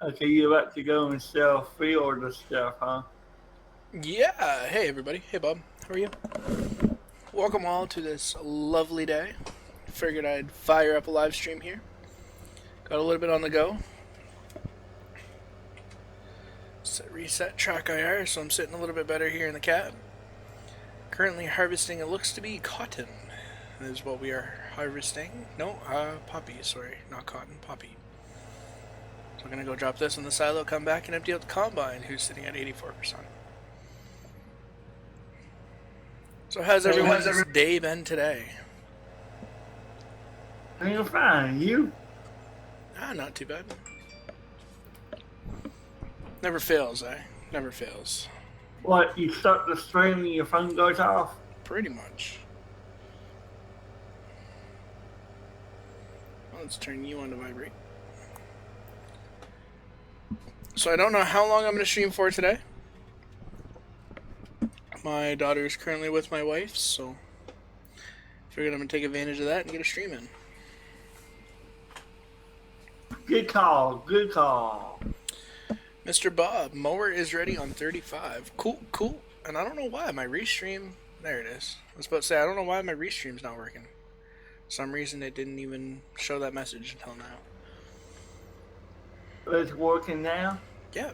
Okay, you about to go and sell field or stuff, huh? Yeah, hey everybody. Hey Bob, how are you? Welcome all to this lovely day. Figured I'd fire up a live stream here. Got a little bit on the go. Set reset track IR, so I'm sitting a little bit better here in the cab. Currently harvesting, it looks to be cotton, is what we are harvesting. No, poppy, sorry, not cotton, poppy. So I'm gonna go drop this in the silo, come back and empty out the combine, who's sitting at 84%. So how's everyone's day been today? I'm fine. You? Not too bad. Never fails, eh? Never fails. What, you start the stream and your phone goes off? Pretty much. Well, let's turn you on to vibrate. So I don't know how long I'm going to stream for today. My daughter is currently with my wife, so figured I'm going to take advantage of that and get a stream in. Good call, good call. Mr. Bob, mower is ready on 35. Cool, cool. And I don't know why my restream... There it is. I was about to say, I don't know why my restream's not working. For some reason it didn't even show that message until now. It's working now? Yeah.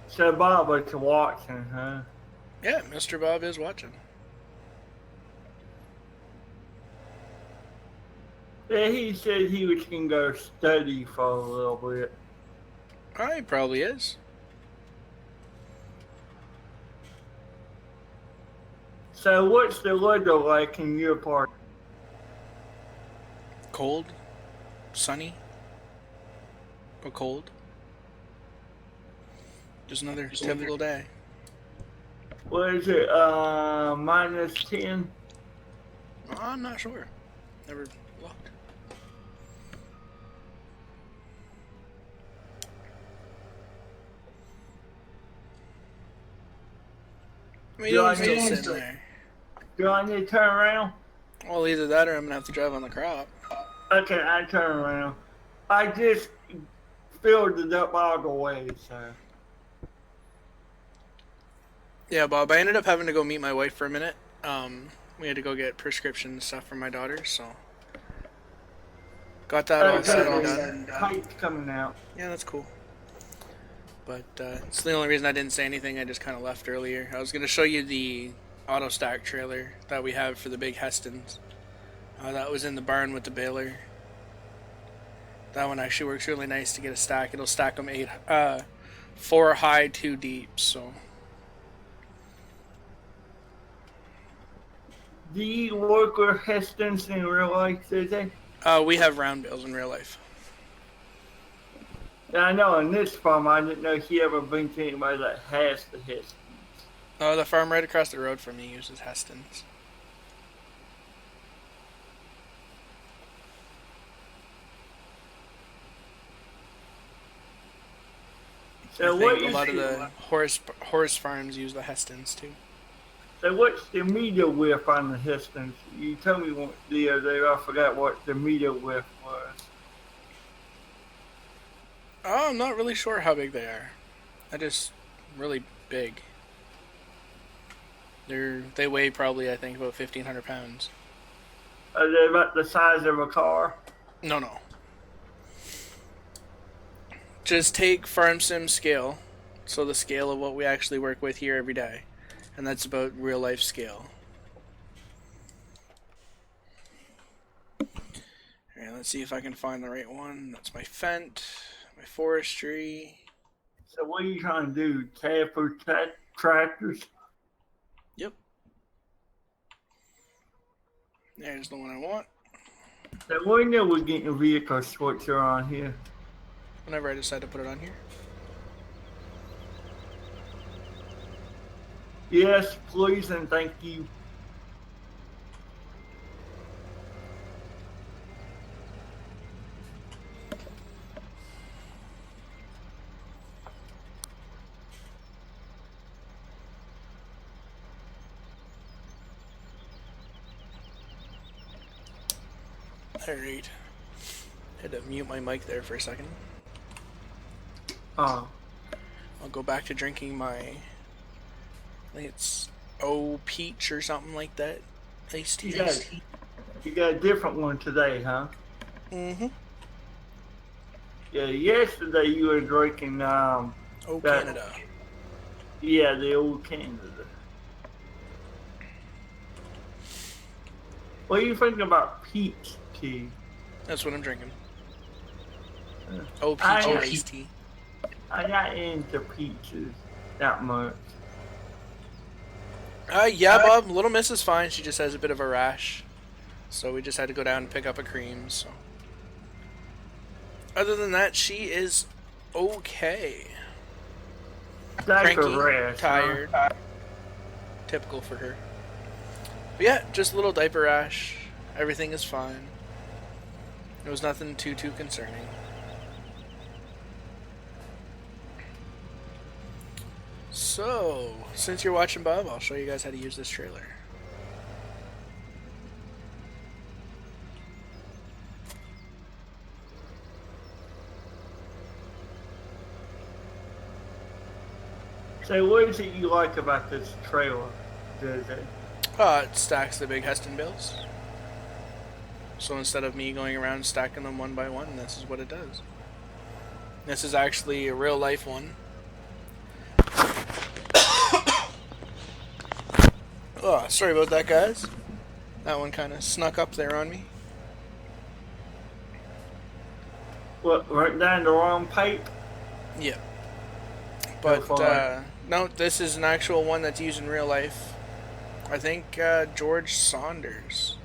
So Bob was watching, huh? Yeah, Mr. Bob is watching. Yeah, he said he was going to go study for a little bit. He probably is. So what's the weather like in your part? Cold. Sunny. But cold. Just another typical day. What is it, minus 10? I'm not sure. Never looked. I mean, he's still sitting there. Do I need to turn around? Well, either that or I'm going to have to drive on the crop. Okay, I turn around. I just filled it up all the way, so. Yeah, Bob, I ended up having to go meet my wife for a minute. We had to go get prescription stuff for my daughter, so. Got that all set all done. Pipes coming out. Yeah, that's cool. But it's the only reason I didn't say anything. I just kind of left earlier. I was going to show you the auto stack trailer that we have for the big Hestons. That was in the barn with the baler. That one actually works really nice to get a stack. It'll stack them 4 high, 2 deep, so. Do you work with Hestons in real life, Susie? We have round bales in real life. I know on this farm, I didn't know if you ever been to anybody that has the Hestons. The farm right across the road from me uses Hestons. So I think a lot of the horse farms use the Hestons too. So what's the meter width on the Hestons? You told me what the other day, I forgot what the meter width was. Oh, I'm not really sure how big they are. They're just really big. They weigh probably, I think, about 1,500 pounds. Are they about the size of a car? No. Just take farm sim scale, so the scale of what we actually work with here every day, and that's about real life scale. Alright, let's see if I can find the right one. That's my Fent, my forestry. So what are you trying to do? Tab for tractors? Yep. There's the one I want. So we know we're getting a vehicle switcher on here. Whenever I decide to put it on here. Yes, please and thank you. Alright. Had to mute my mic there for a second. Oh. I'll go back to drinking my, I think it's peach or something like that. Iced tea. You got a different one today, huh? Mm-hmm. Yeah, yesterday you were drinking Canada. Yeah, the old Canada. What do you think about peach tea? That's what I'm drinking. Peach iced tea. I'm not into peaches that much. Yeah, Bob. Little Miss is fine. She just has a bit of a rash. So we just had to go down and pick up a cream, so. Other than that, she is okay. Cranky, Rash, tired. Huh? Typical for her. But yeah, just a little diaper rash. Everything is fine. It was nothing too concerning. So, since you're watching Bob, I'll show you guys how to use this trailer. So what is it you like about this trailer, JJ? It stacks the big Heston bales. So instead of me going around stacking them one by one, this is what it does. This is actually a real life one. Oh, sorry about that, guys. That one kind of snuck up there on me. What, right down the wrong pipe? Yeah. But, no, this is an actual one that's used in real life. I think George Saunders,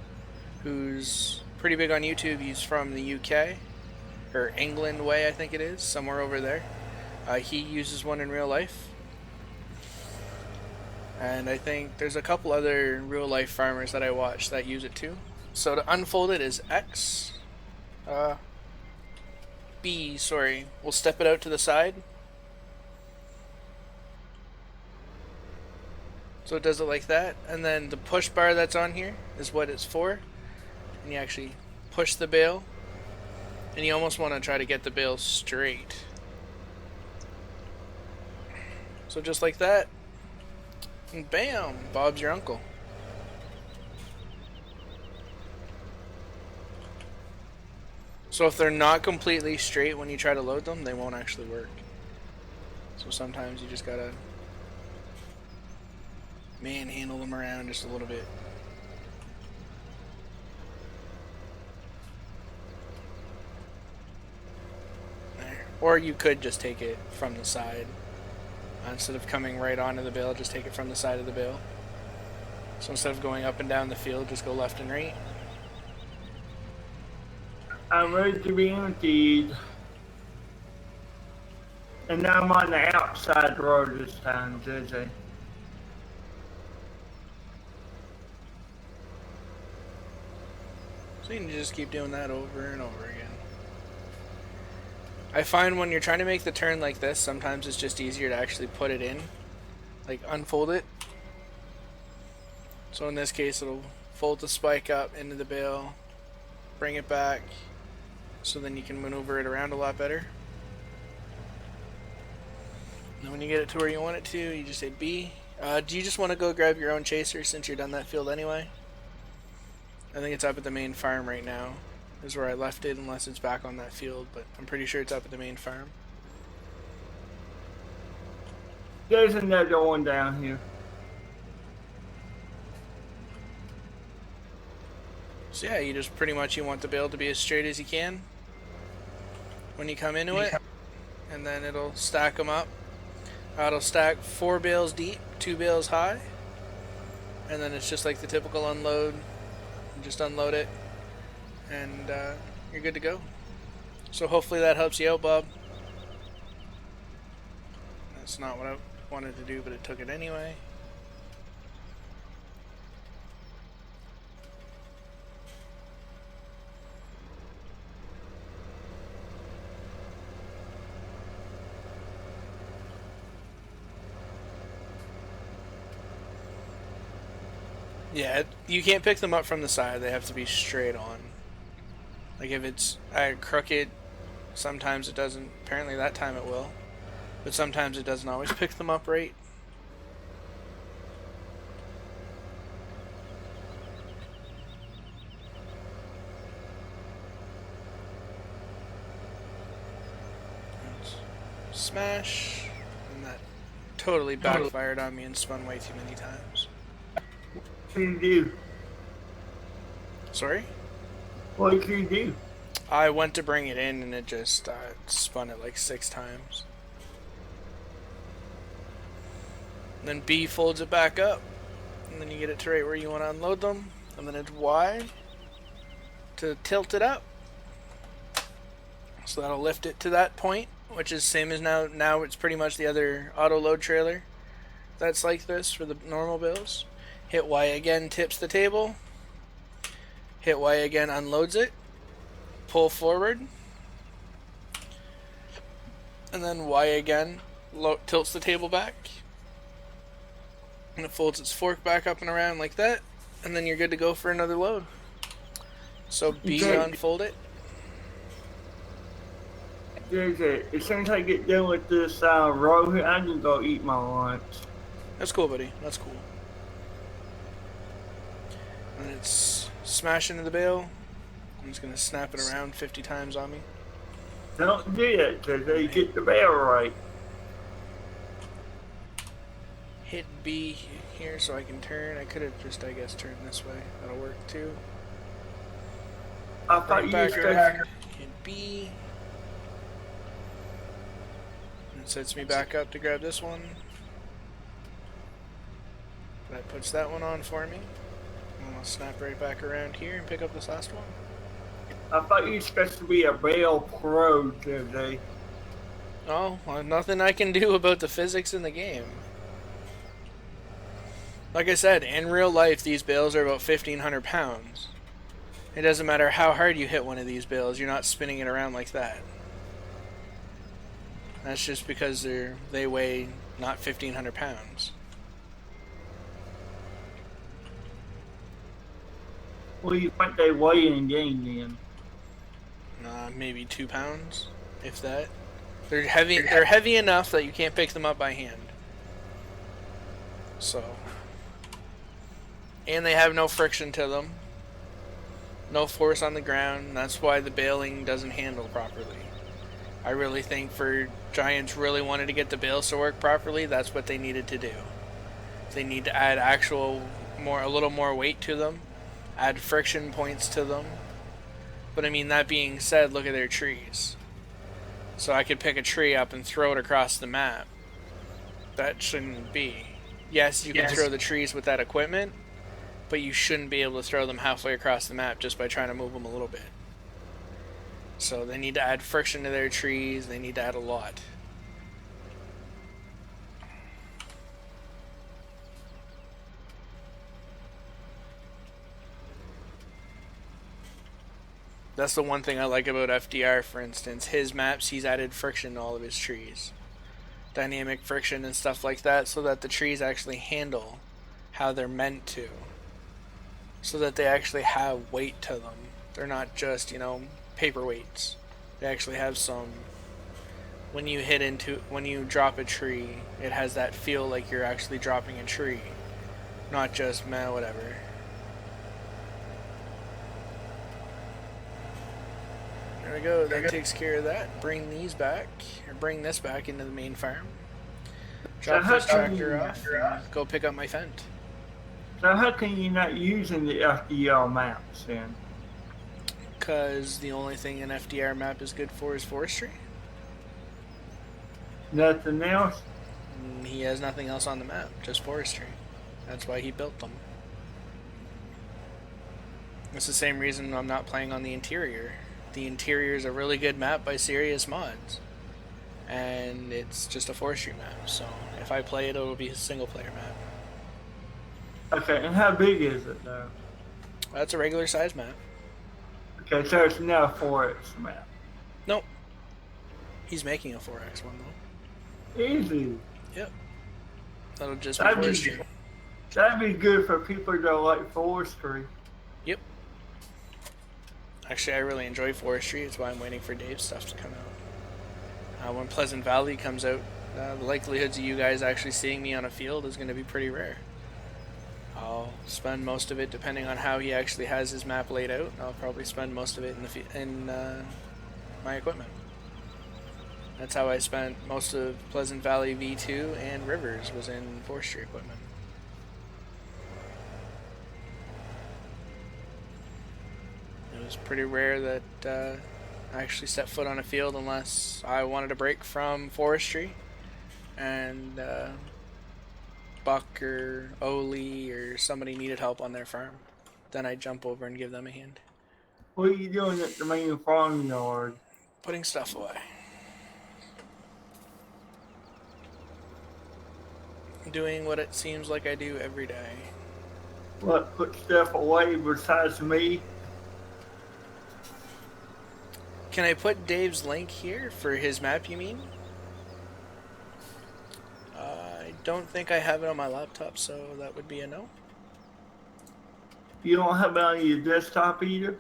who's pretty big on YouTube, he's from the UK, or England way, I think it is, somewhere over there. He uses one in real life. And I think there's a couple other real life farmers that I watch that use it too. So to unfold it is X. B, sorry. We'll step it out to the side. So it does it like that. And then the push bar that's on here is what it's for. And you actually push the bale. And you almost want to try to get the bale straight. So just like that. And bam! Bob's your uncle. So if they're not completely straight when you try to load them, they won't actually work. So sometimes you just gotta manhandle them around just a little bit. There. Or you could just take it from the side. Instead of coming right onto the bale, just take it from the side of the bale. So instead of going up and down the field, just go left and right. I'm ready to be emptied. And now I'm on the outside road this time, JJ. So you can just keep doing that over and over again. I find when you're trying to make the turn like this, sometimes it's just easier to actually put it in. Like unfold it. So in this case, it'll fold the spike up into the bale, bring it back, so then you can maneuver it around a lot better. And when you get it to where you want it to, you just say B. Do you just want to go grab your own chaser since you're done that field anyway? I think it's up at the main farm right now. Is where I left it, unless it's back on that field, but I'm pretty sure it's up at the main farm. There's another one down here. So yeah, you just pretty much, you want the bale to be as straight as you can when you come into it, and then it'll stack them up. It'll stack 4 bales deep, 2 bales high, and then it's just like the typical unload. You just unload it, and you're good to go. So hopefully that helps you out, Bob. That's not what I wanted to do, but it took it anyway. Yeah, you can't pick them up from the side. They have to be straight on. Like if it's crooked, sometimes it doesn't. Apparently that time it will. But sometimes it doesn't always pick them up right. Smash. And that totally backfired on me and spun way too many times. What can you do? Sorry? What can you do? I went to bring it in and it just spun it like 6 times. And then B folds it back up. And then you get it to right where you want to unload them. And then it's Y to tilt it up. So that'll lift it to that point, which is same as now. Now it's pretty much the other auto load trailer that's like this for the normal bills. Hit Y again, tips the table. Hit Y again, unloads it. Pull forward. And then Y again, tilts the table back. And it folds its fork back up and around like that. And then you're good to go for another load. So B, unfold it. As soon as I get done with this row here, I can go eat my lunch. That's cool, buddy. That's cool. And it's smash into the bale. I'm just going to snap it around 50 times on me. Don't do that because they get the bale right. Hit B here so I can turn. I could have just, I guess, turned this way. That'll work too. I thought you back just up. Hit B. It sets me back up to grab this one. That puts that one on for me. And I'll snap right back around here and pick up this last one. I thought you were supposed to be a bale pro today. Oh, well, nothing I can do about the physics in the game. Like I said, in real life, these bales are about 1,500 pounds. It doesn't matter how hard you hit one of these bales, you're not spinning it around like that. That's just because they weigh not 1,500 pounds. Well, you think they weigh in game then? Maybe 2 pounds, if that. They're heavy. They're heavy enough that you can't pick them up by hand. So, and they have no friction to them, no force on the ground. That's why the baling doesn't handle properly. I really think for Giants really wanted to get the bales to work properly, that's what they needed to do. They need to add a little more weight to them, add friction points to them. But I mean, that being said, look at their trees. So I could pick a tree up and throw it across the map. That shouldn't be. Yes, you can throw the trees with that equipment, but you shouldn't be able to throw them halfway across the map just by trying to move them a little bit. So they need to add friction to their trees. They need to add a lot. That's the one thing I like about FDR, for instance. His maps, he's added friction to all of his trees. Dynamic friction and stuff like that, so that the trees actually handle how they're meant to. So that they actually have weight to them. They're not just, paperweights. They actually have some. When you drop a tree, it has that feel like you're actually dropping a tree. Not just, whatever. There we go, that takes care of that. Bring this back into the main farm. Drop this tractor off, and go pick up my Fendt. So how can you not using the FDR maps then? Because the only thing an FDR map is good for is forestry. Nothing else? He has nothing else on the map, just forestry. That's why he built them. It's the same reason I'm not playing on the interior. The interior is a really good map by Serious Mods. And it's just a forestry map, so if I play it, it'll be a single player map. Okay, and how big is it though? That's a regular size map. Okay, so it's not a 4X map. Nope. He's making a 4X one though. Easy. Yep. That'll just be forestry. That'd be good for people that like forestry. Yep. Actually, I really enjoy forestry. It's why I'm waiting for Dave's stuff to come out. When Pleasant Valley comes out, the likelihoods of you guys actually seeing me on a field is going to be pretty rare. I'll spend most of it, depending on how he actually has his map laid out. I'll probably spend most of it in my equipment. That's how I spent most of Pleasant Valley V2 and Rivers, was in forestry equipment. It was pretty rare that I actually set foot on a field unless I wanted a break from forestry and Buck or Oli or somebody needed help on their farm. Then I'd jump over and give them a hand. What are you doing at the main farmyard? Putting stuff away. Doing what it seems like I do every day. What, put stuff away besides me? Can I put Dave's link here for his map, you mean? I don't think I have it on my laptop, so that would be a no. You don't have it on your desktop either?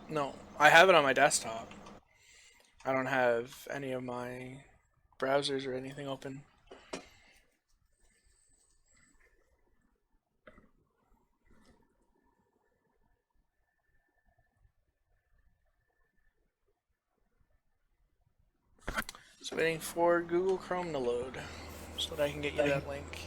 No, I have it on my desktop. I don't have any of my browsers or anything open. Just waiting for Google Chrome to load so that I can get you that link.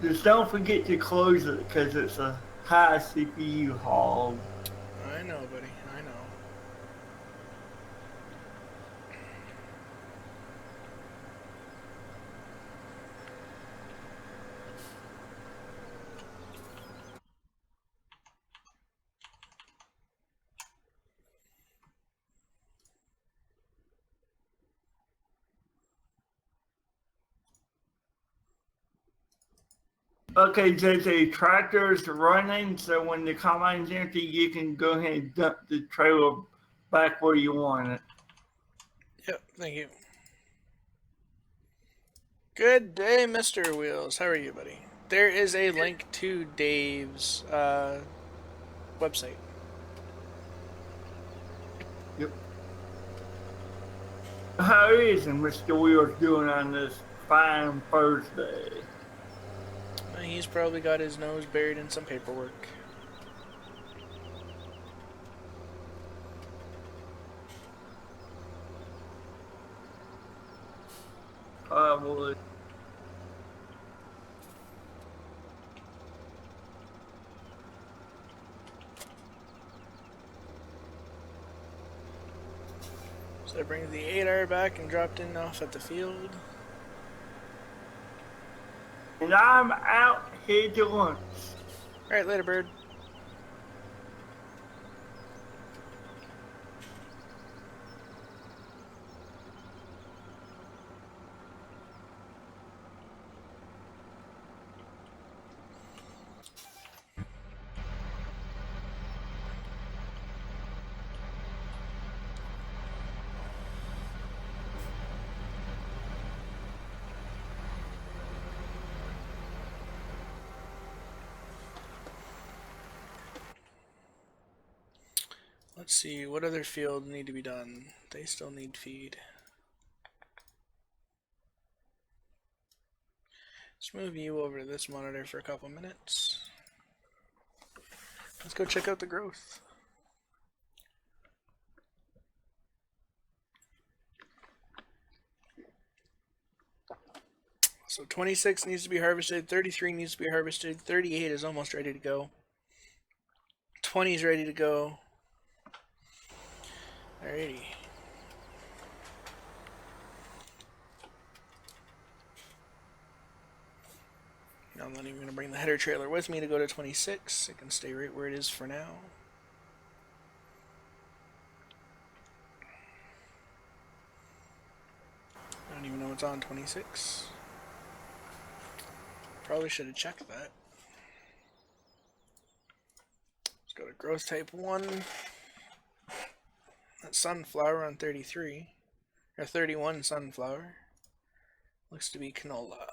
Just don't forget to close it because it's a high CPU hog. I know, buddy. I know. Okay, JJ, tractor's running, so when the combine's empty, you can go ahead and dump the trailer back where you want it. Yep, thank you. Good day, Mr. Wheels. How are you, buddy? There is a link to Dave's website. Yep. How is Mr. Wheels doing on this fine Thursday? He's probably got his nose buried in some paperwork. Probably. So I bring the 8R back and dropped in off at the field. And I'm out here to lunch. Alright, later, bird. Let's see, what other fields need to be done? They still need feed. Let's move you over to this monitor for a couple minutes. Let's go check out the growth. So 26 needs to be harvested, 33 needs to be harvested, 38 is almost ready to go. 20 is ready to go. Alrighty. Now I'm not even going to bring the header trailer with me to go to 26. It can stay right where it is for now. I don't even know what's on 26. Probably should have checked that. Let's go to growth type 1. That's sunflower on 33. Or 31 sunflower. Looks to be canola.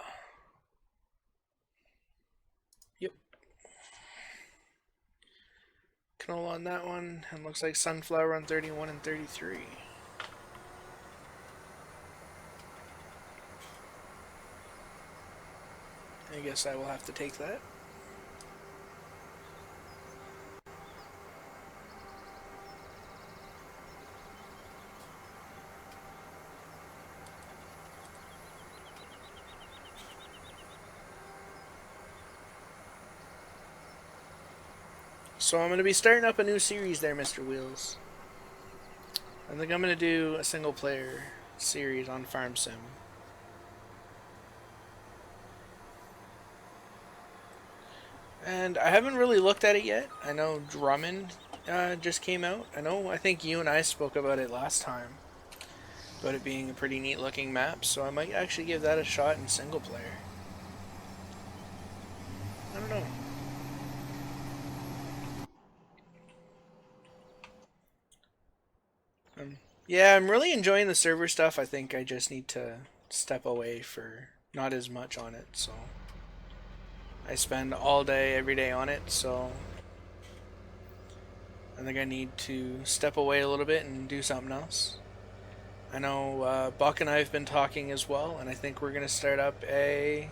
canola on that one, and looks like sunflower on 31 and 33. I guess I will have to take that. So I'm going to be starting up a new series there, Mr. Wheels. I think I'm going to do a single player series on Farm Sim. And I haven't really looked at it yet. I know Drummond just came out. I think you and I spoke about it last time. About it being a pretty neat looking map, so I might actually give that a shot in single player. I don't know. Yeah, I'm really enjoying the server stuff. I think I just need to step away for not as much on it, so I spend all day, every day on it, so I think I need to step away a little bit and do something else. I know Buck and I have been talking as well, and I think we're going to start up a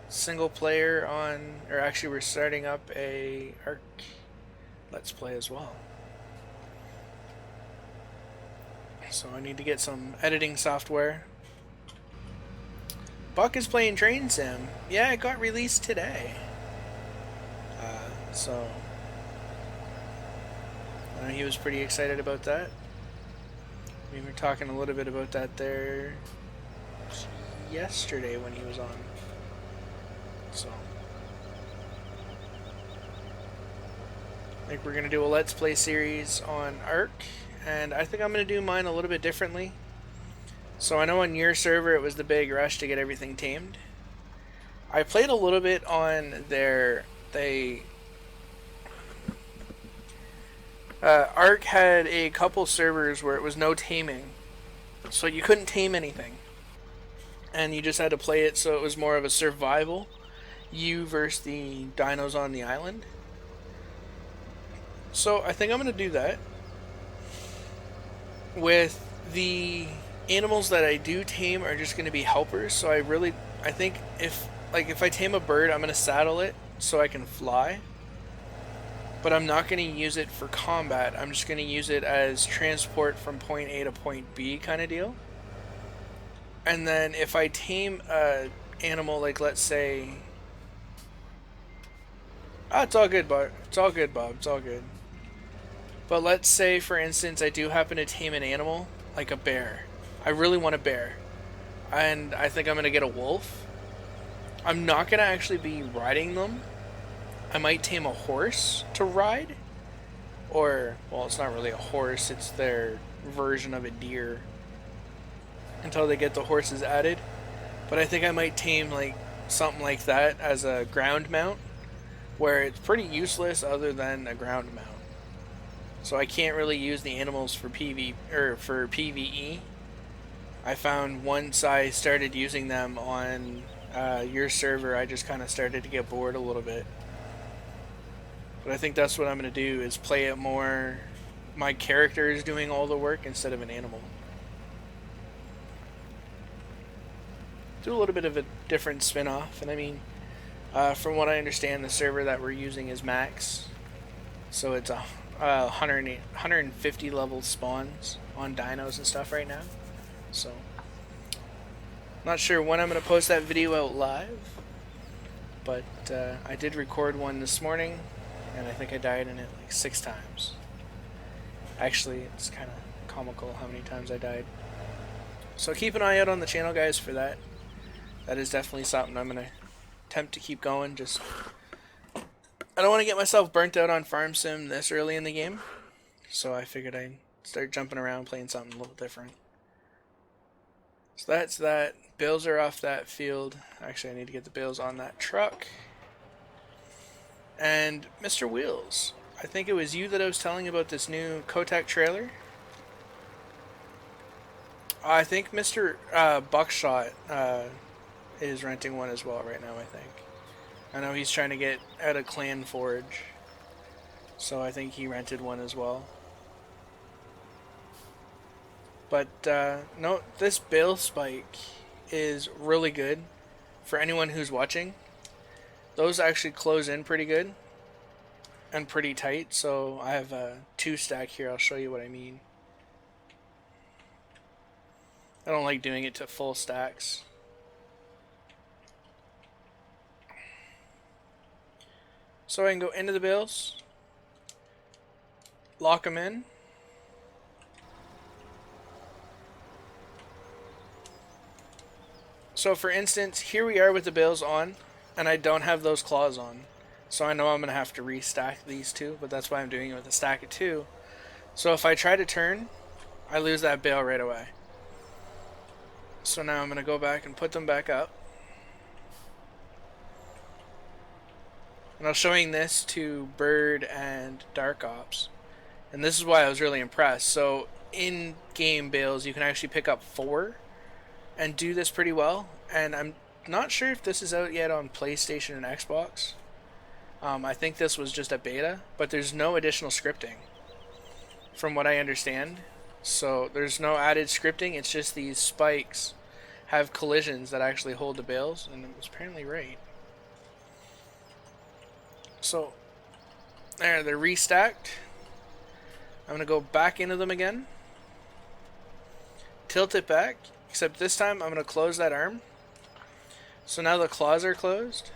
single player on, or actually we're starting up a Ark Let's Play as well. So I need to get some editing software. Buck is playing Train Sim. Yeah, it got released today. So I know he was pretty excited about that. We were talking a little bit about that there yesterday when he was on. So I think we're going to do a Let's Play series on Ark, and I think I'm going to do mine a little bit differently. So I know on your server it was the big rush to get everything tamed. I played a little bit on their... Ark had a couple servers where it was no taming. So you couldn't tame anything. And you just had to play it so it was more of a survival. You versus the dinos on the island. So I think I'm going to do that. With the animals that I do tame are just going to be helpers. So I think if I tame a bird, I'm going to saddle it so I can fly. But I'm not going to use it for combat. I'm just going to use it as transport from point A to point B kind of deal. And then if I tame a animal, like let's say... it's all good, Bob. It's all good, Bob. It's all good. But let's say, for instance, I do happen to tame an animal, like a bear. I really want a bear. And I think I'm going to get a wolf. I'm not going to actually be riding them. I might tame a horse to ride. Or, well, it's not really a horse, it's their version of a deer. Until they get the horses added. But I think I might tame like something like that as a ground mount. Where it's pretty useless other than a ground mount. So I can't really use the animals for PvE. I found once I started using them on your server, I just kind of started to get bored a little bit. But I think that's what I'm going to do, is play it more... My character is doing all the work instead of an animal. Do a little bit of a different spin-off, and I mean, from what I understand, the server that we're using is max. So it's 150 level spawns on dinos and stuff right now. So, not sure when I'm going to post that video out live. But I did record one this morning. And I think I died in it like 6 times. Actually, it's kind of comical how many times I died. So keep an eye out on the channel, guys, for that. That is definitely something I'm going to attempt to keep going. Just, I don't want to get myself burnt out on Farm Sim this early in the game. So I figured I'd start jumping around, playing something a little different. So that's that. Bales are off that field. Actually, I need to get the bales on that truck. And Mr. Wheels, I think it was you that I was telling about this new Kotak trailer. I think Mr. Buckshot is renting one as well right now, I think. I know he's trying to get out of Clan Forge. So I think he rented one as well. But no, this bale spike is really good for anyone who's watching. Those actually close in pretty good and pretty tight. So I have a 2-stack here. I'll show you what I mean. I don't like doing it to full stacks. So I can go into the bales, lock them in. So for instance, here we are with the bales on, and I don't have those claws on. So I know I'm going to have to restack these two, but that's why I'm doing it with a stack of 2. So if I try to turn, I lose that bale right away. So now I'm going to go back and put them back up. And I was showing this to Bird and Dark Ops. And this is why I was really impressed. So in game bales, you can actually pick up 4 and do this pretty well. And I'm not sure if this is out yet on PlayStation and Xbox. I think this was just a beta, but there's no additional scripting from what I understand. So there's no added scripting, it's just these spikes have collisions that actually hold the bales, and it was apparently right. So there, they're restacked. I'm gonna go back into them again, tilt it back, except this time I'm gonna close that arm. So now the claws are closed,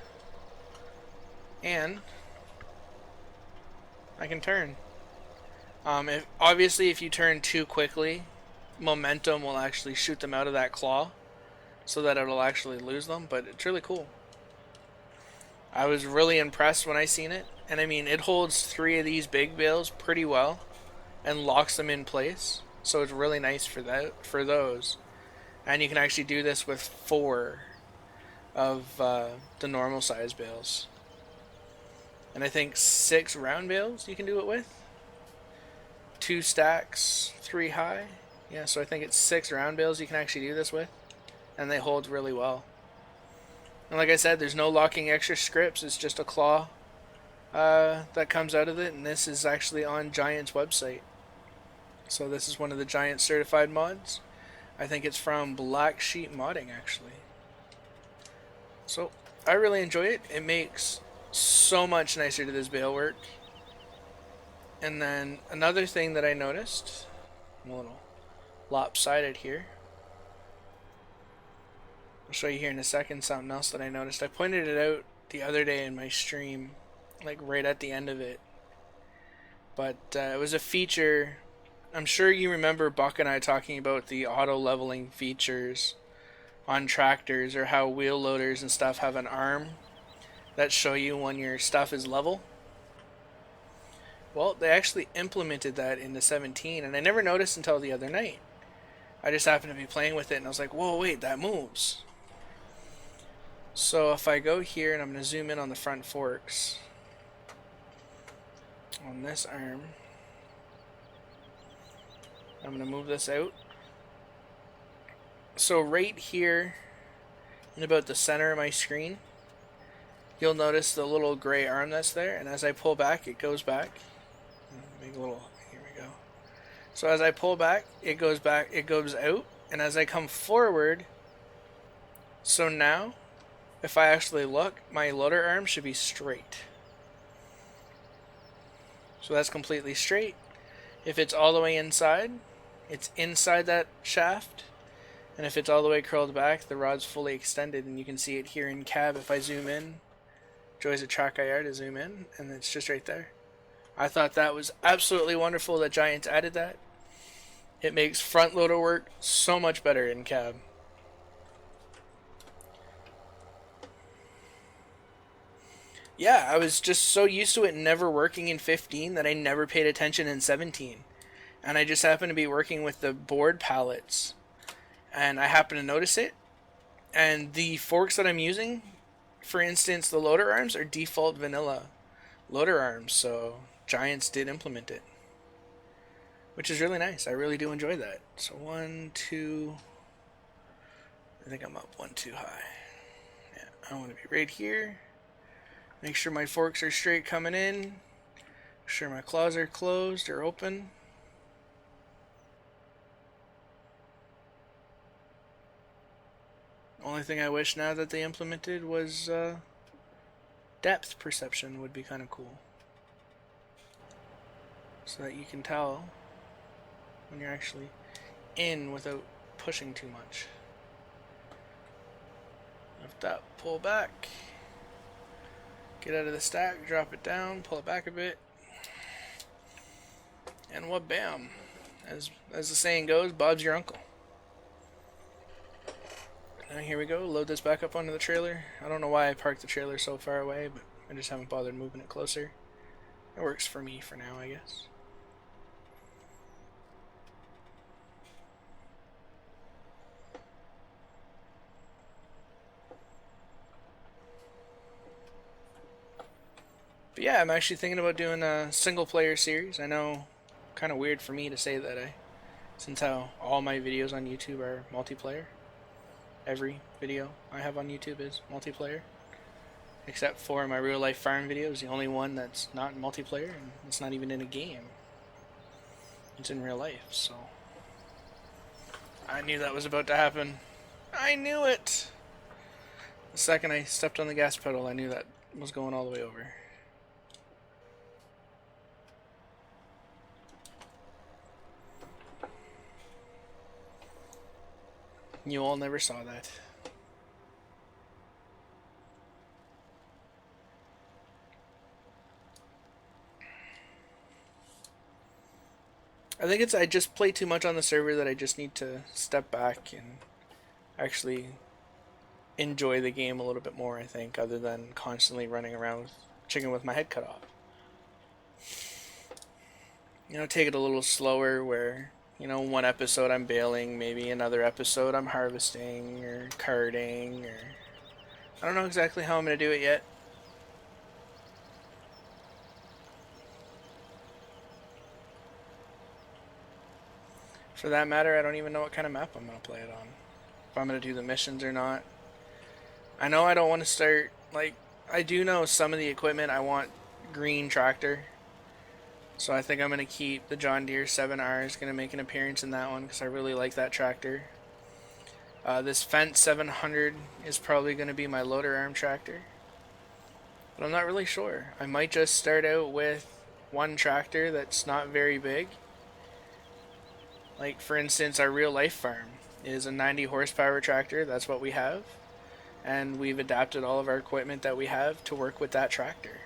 and I can turn. Obviously if you turn too quickly, momentum will actually shoot them out of that claw, so that it'll actually lose them, but it's really cool. I was really impressed when I seen it, and I mean it holds 3 of these big bales pretty well and locks them in place, so it's really nice for those. And you can actually do this with 4 of the normal size bales, and I think 6 round bales you can do it with. 2 stacks, 3 high. Yeah, so I think it's 6 round bales you can actually do this with, and they hold really well. And like I said, there's no locking extra scripts, it's just a claw that comes out of it, and this is actually on Giant's website. So this is one of the Giant certified mods. I think it's from Black Sheep Modding, actually. So I really enjoy it. It makes so much nicer to this bale work. And then another thing that I noticed, I'm a little lopsided here. I'll show you here in a second something else that I noticed. I pointed it out the other day in my stream, like right at the end of it. But it was a feature. I'm sure you remember Buck and I talking about the auto leveling features on tractors, or how wheel loaders and stuff have an arm that show you when your stuff is level. Well, they actually implemented that into 17, and I never noticed until the other night. I just happened to be playing with it, and I was like, whoa, wait, that moves. So if I go here, and I'm going to zoom in on the front forks, on this arm, I'm going to move this out. So right here, in about the center of my screen, you'll notice the little gray arm that's there, and as I pull back, it goes back. Make a little, here we go. So as I pull back, it goes out, and as I come forward, so now, if I actually look, my loader arm should be straight. So that's completely straight. If it's all the way inside, it's inside that shaft. And if it's all the way curled back, the rod's fully extended, and you can see it here in cab if I zoom in. Joys a track IR to zoom in, and it's just right there. I thought that was absolutely wonderful that Giants added that. It makes front loader work so much better in cab. Yeah, I was just so used to it never working in 15 that I never paid attention in 17. And I just happened to be working with the board pallets, and I happened to notice it. And the forks that I'm using, for instance, the loader arms are default vanilla loader arms, so Giants did implement it, which is really nice. I really do enjoy that. So 1, 2, I think I'm up 1 too high. Yeah, I want to be right here. Make sure my forks are straight coming in. Sure, my claws are closed or open. Only thing I wish now that they implemented was depth perception would be kind of cool. So that you can tell when you're actually in without pushing too much. Lift up, pull back. Get out of the stack, drop it down, pull it back a bit. And what bam. As the saying goes, Bob's your uncle. Now here we go, load this back up onto the trailer. I don't know why I parked the trailer so far away, but I just haven't bothered moving it closer. It works for me for now, I guess. But yeah, I'm actually thinking about doing a single player series. I know, kind of weird for me to say that, since how all my videos on YouTube are multiplayer. Every video I have on YouTube is multiplayer. Except for my real life farm videos, the only one that's not multiplayer, and it's not even in a game. It's in real life, so... I knew that was about to happen. I knew it! The second I stepped on the gas pedal, I knew that was going all the way over. You all never saw that. I think I just play too much on the server that I just need to step back and actually enjoy the game a little bit more, I think, other than constantly running around with chicken with my head cut off. You know, take it a little slower where, you know, one episode I'm baling, maybe another episode I'm harvesting or carting, or... I don't know exactly how I'm going to do it yet. For that matter, I don't even know what kind of map I'm going to play it on. If I'm going to do the missions or not. I know I don't want to start, like, I do know some of the equipment I want green tractor. So I think I'm going to keep the John Deere 7R. Is going to make an appearance in that one because I really like that tractor. This Fendt 700 is probably going to be my loader arm tractor. But I'm not really sure. I might just start out with one tractor that's not very big. Like, for instance, our real life farm is a 90 horsepower tractor. That's what we have. And we've adapted all of our equipment that we have to work with that tractor.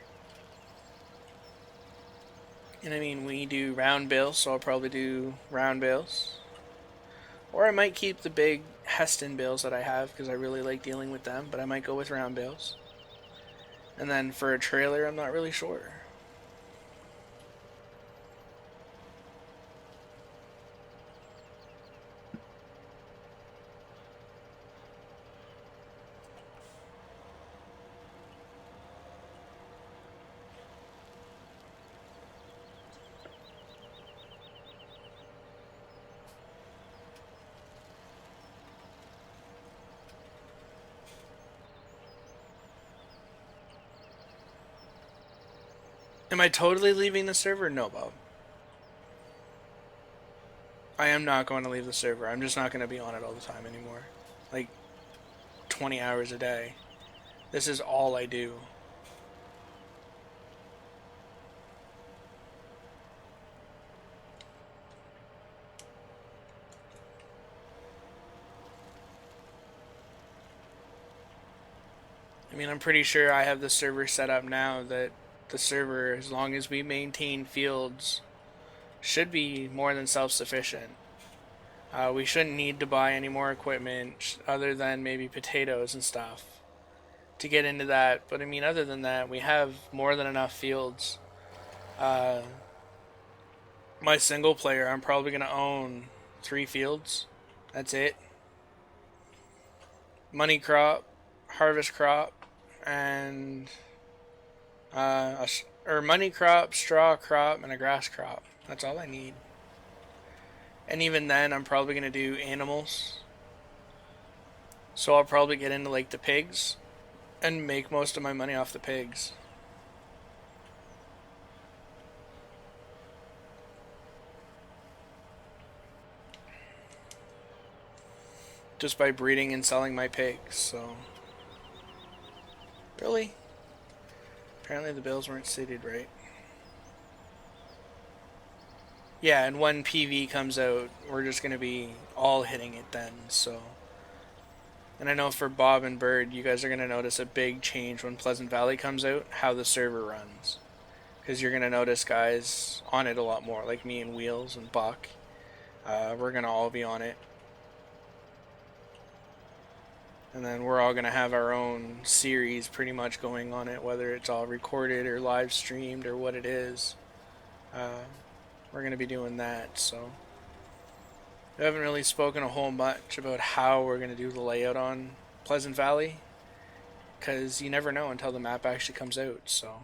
And I mean, we do round bales, so I'll probably do round bales. Or I might keep the big Heston bales that I have because I really like dealing with them, but I might go with round bales. And then for a trailer, I'm not really sure. Am I totally leaving the server? No, Bob. I am not going to leave the server. I'm just not going to be on it all the time anymore. Like, 20 hours a day. This is all I do. I mean, I'm pretty sure I have the server set up now that the server, as long as we maintain fields, should be more than self-sufficient. We shouldn't need to buy any more equipment other than maybe potatoes and stuff to get into that. But I mean, other than that, we have more than enough fields. My single player, I'm probably going to own 3 fields. That's it. Money crop, harvest crop, and or money crop, straw crop, and a grass crop. That's all I need. And even then, I'm probably going to do animals. So I'll probably get into like the pigs and make most of my money off the pigs. just by breeding and selling my pigs. So really, apparently the bills weren't stated right. Yeah, and when PV comes out, we're just going to be all hitting it then, so. And I know for Bob and Bird, you guys are going to notice a big change when Pleasant Valley comes out, how the server runs. Because you're going to notice guys on it a lot more, like me and Wheels and Buck. We're going to all be on it. And then we're all going to have our own series pretty much going on it, whether it's all recorded or live streamed or what it is. We're going to be doing that, so. I haven't really spoken a whole much about how we're going to do the layout on Pleasant Valley, because you never know until the map actually comes out, so.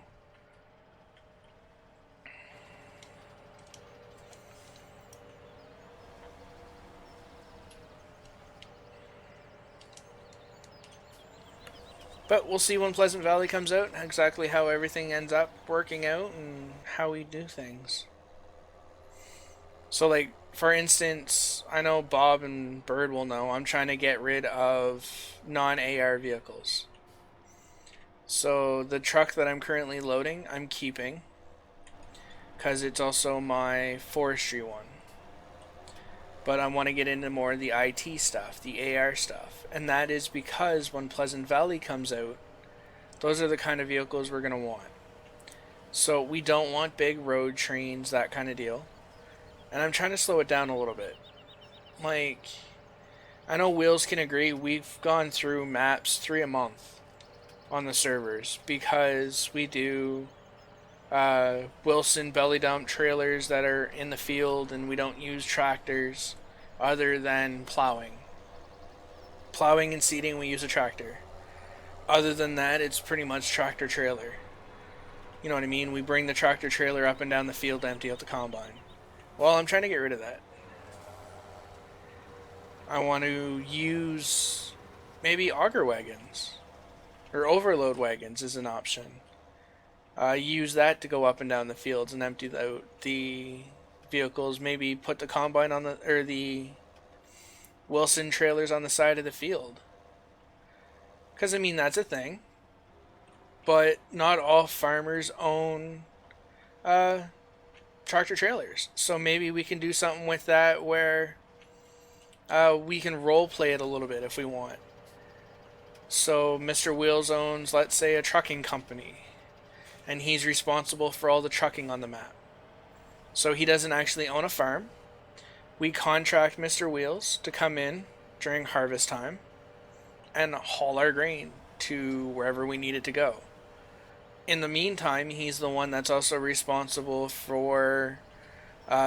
But we'll see when Pleasant Valley comes out, exactly how everything ends up working out and how we do things. So, like, for instance, I know Bob and Bird will know, I'm trying to get rid of non-AR vehicles. So, the truck that I'm currently loading, I'm keeping, because it's also my forestry one. But I want to get into more of the IT stuff, the AR stuff. And that is because when Pleasant Valley comes out, those are the kind of vehicles we're going to want. So we don't want big road trains, that kind of deal. And I'm trying to slow it down a little bit. Like, I know Wheels can agree, we've gone through maps 3 a month on the servers because we do Wilson belly dump trailers that are in the field and we don't use tractors other than plowing. Plowing and seeding, we use a tractor. Other than that, it's pretty much tractor trailer. You know what I mean? We bring the tractor trailer up and down the field to empty out the combine. Well, I'm trying to get rid of that. I want to use maybe auger wagons or overload wagons is an option. Use that to go up and down the fields and empty out the vehicles. Maybe put the combine on the Wilson trailers on the side of the field. Because, I mean, that's a thing. But not all farmers own tractor trailers. So maybe we can do something with that where we can role play it a little bit if we want. So Mr. Wheels owns, let's say, a trucking company. And he's responsible for all the trucking on the map. So he doesn't actually own a farm. We contract Mr. Wheels to come in during harvest time and haul our grain to wherever we need it to go. In the meantime, he's the one that's also responsible for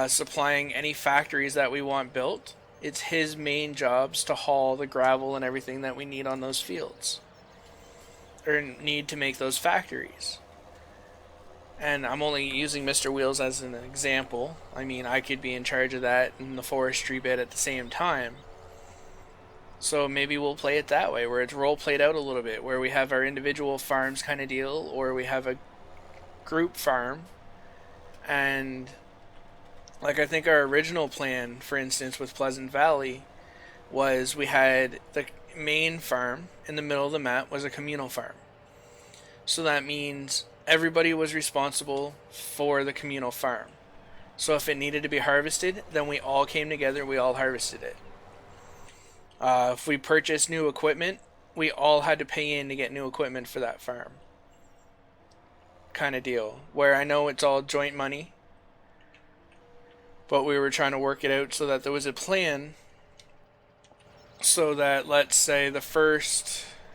supplying any factories that we want built. It's his main jobs to haul the gravel and everything that we need on those fields, or need to make those factories. And I'm only using Mr. Wheels as an example. I mean, I could be in charge of that and the forestry bit at the same time. So maybe we'll play it that way, where it's role played out a little bit, where we have our individual farms kind of deal, or we have a group farm. And like, I think our original plan, for instance, with Pleasant Valley, was we had the main farm in the middle of the map was a communal farm. So that means everybody was responsible for the communal farm. So if it needed to be harvested, then we all came together, we all harvested it. If we purchased new equipment, we all had to pay in to get new equipment for that farm. Kind of deal. Where I know it's all joint money, but we were trying to work it out so that there was a plan so that, let's say,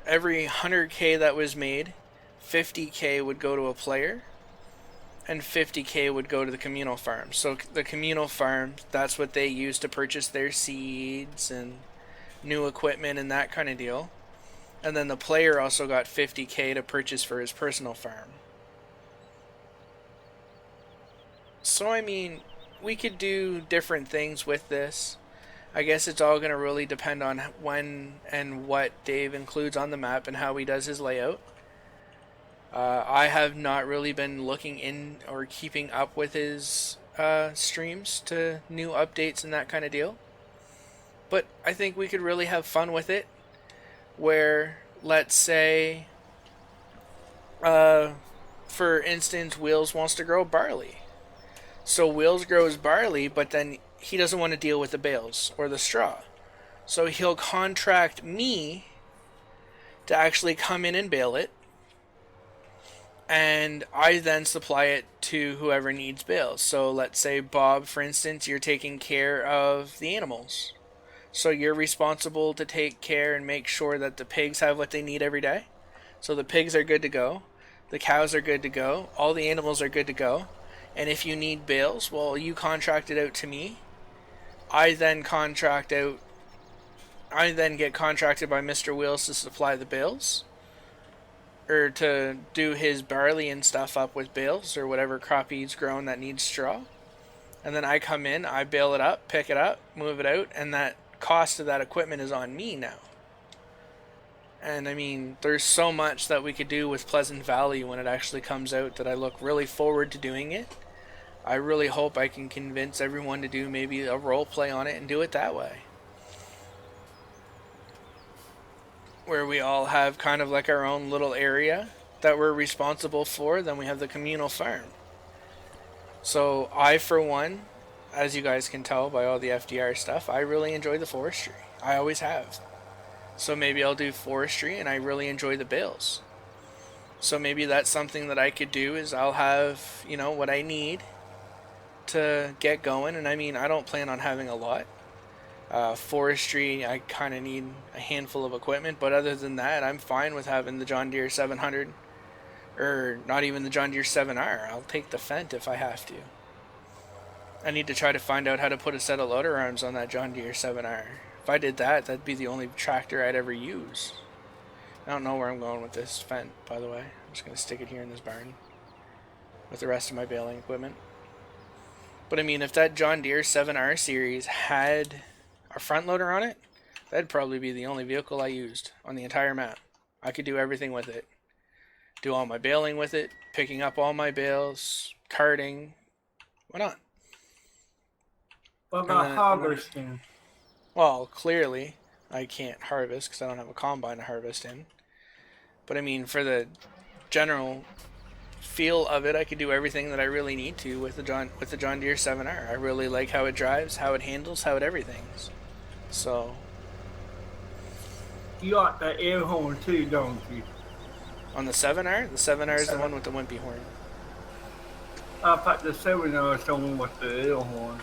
every 100k that was made, 50k would go to a player and 50k would go to the communal farm. So the communal farm, that's what they use to purchase their seeds and new equipment and that kind of deal. And then the player also got 50k to purchase for his personal farm. So I mean, we could do different things with this. I guess it's all going to really depend on when and what Dave includes on the map and how he does his layout. I have not really been looking in or keeping up with his streams to new updates and that kind of deal. But I think we could really have fun with it where, let's say, for instance, Wheels wants to grow barley. So Wheels grows barley, but then he doesn't want to deal with the bales or the straw. So he'll contract me to actually come in and bale it, and I then supply it to whoever needs bales. So let's say, Bob, for instance, you're taking care of the animals. So you're responsible to take care and make sure that the pigs have what they need every day. So the pigs are good to go. The cows are good to go. All the animals are good to go. And if you need bales, well, you contract it out to me. I then get contracted by Mr. Wheels to supply the bales, or to do his barley and stuff up with bales, or whatever crop he's grown that needs straw. And then I come in, I bale it up, pick it up, move it out, and that cost of that equipment is on me now. And I mean, there's so much that we could do with Pleasant Valley when it actually comes out that I look really forward to doing it. I really hope I can convince everyone to do maybe a role play on it and do it that way, where we all have kind of like our own little area that we're responsible for. Then we have the communal farm. So I, for one, as you guys can tell by all the FDR stuff, I really enjoy the forestry. I always have. So maybe I'll do forestry, and I really enjoy the bales. So maybe that's something that I could do, is I'll have, what I need to get going. And I mean, I don't plan on having a lot. Forestry, I kind of need a handful of equipment, but other than that, I'm fine with having the John Deere 700, or not even the John Deere 7R. I'll take the Fendt if I have to. I need to try to find out how to put a set of loader arms on that John Deere 7R. If I did that, that'd be the only tractor I'd ever use. I don't know where I'm going with this Fendt, by the way. I'm just going to stick it here in this barn with the rest of my baling equipment. But I mean, if that John Deere 7R series had a front loader on it, that'd probably be the only vehicle I used on the entire map. I could do everything with it. Do all my baling with it, picking up all my bales, carting. Why not? What about harvesting? Well, clearly, I can't harvest because I don't have a combine to harvest in. But I mean, for the general feel of it, I could do everything that I really need to with the John Deere 7R. I really like how it drives, how it handles, how it everything's. So you got the air horn too, don't you? On the 7R? The 7R is the one with the wimpy horn. I thought the 7R is the one with the air horn.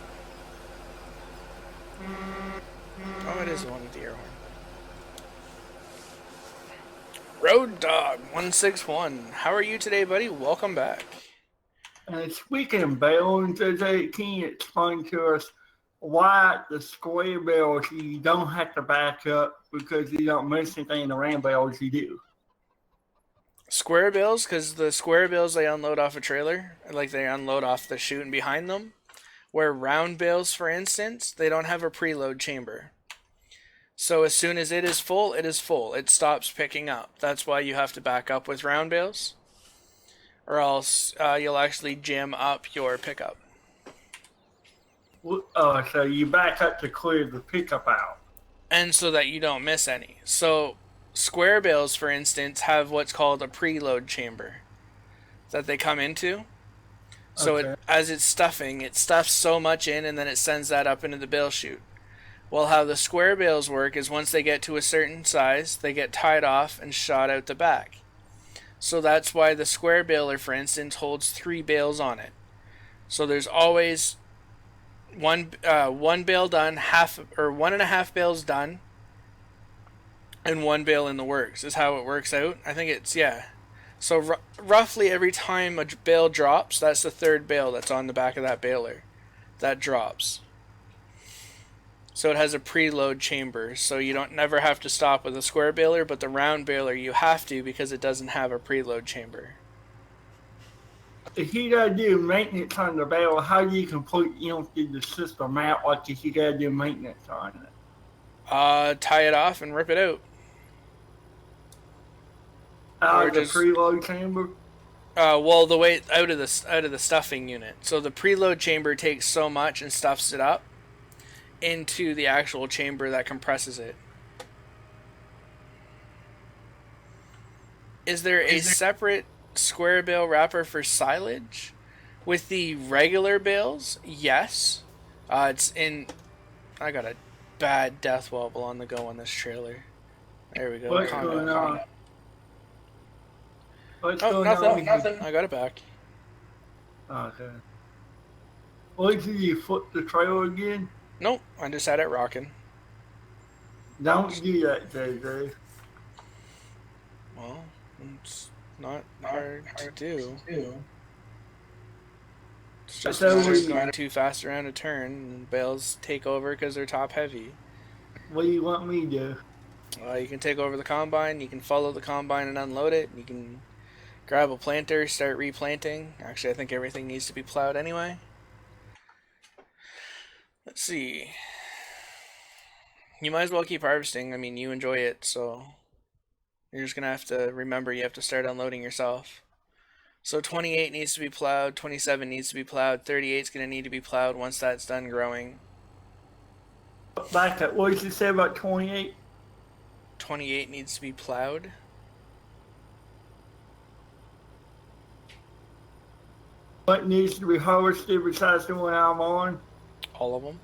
Oh, it is the one with the air horn. Road Dog 161. How are you today, buddy? Welcome back. Speaking of baling today, can you explain to us why the square bales you don't have to back up because you don't miss anything, the round bales you do? Square bales, because the square bales they unload off a trailer, like they unload off the chute and behind them. Where round bales, for instance, they don't have a preload chamber. So as soon as it is full, it is full. It stops picking up. That's why you have to back up with round bales, or else you'll actually jam up your pickup. So you back up to clear the pickup out. And so that you don't miss any. So square bales, for instance, have what's called a preload chamber that they come into. So okay. As it's stuffing, it stuffs so much in, and then it sends that up into the bale chute. Well, how the square bales work is once they get to a certain size, they get tied off and shot out the back. So that's why the square baler, for instance, holds 3 bales on it. So there's always one bale done, 1.5 bales done, and 1 bale in the works is how it works out. I think it's, yeah. So roughly every time a bale drops, that's the 3rd bale that's on the back of that baler that drops. So it has a preload chamber, so you don't never have to stop with a square baler, but the round baler you have to because it doesn't have a preload chamber. If you gotta do maintenance on the bale, how do you completely empty the system out like if you gotta do maintenance on it? Tie it off and rip it out. Out of the preload chamber? Well, the way out of the stuffing unit. So the preload chamber takes so much and stuffs it up. into the actual chamber that compresses it. Is there a separate square bale wrapper for silage? With the regular bales, yes. It's in. I got a bad death wobble on the go on this trailer. There we go. What's going on? What's Oh, going nothing. on? Nothing. I got it back. Okay. What did you flip the trailer again? Nope. I just had it rocking. Don't do that, JJ. Well, it's not hard to do. It's just a matter of going too fast around a turn, and bales take over because they're top heavy. What do you want me to do? You can take over the combine, you can follow the combine and unload it, you can grab a planter, start replanting. Actually, I think everything needs to be plowed anyway. Let's see. You might as well keep harvesting. I mean, you enjoy it, so you're just going to have to remember you have to start unloading yourself. So 28 needs to be plowed, 27 needs to be plowed, 38 is going to need to be plowed once that's done growing. Back up. What did you say about 28? 28 needs to be plowed. What needs to be harvested besides the one I'm on? All of them.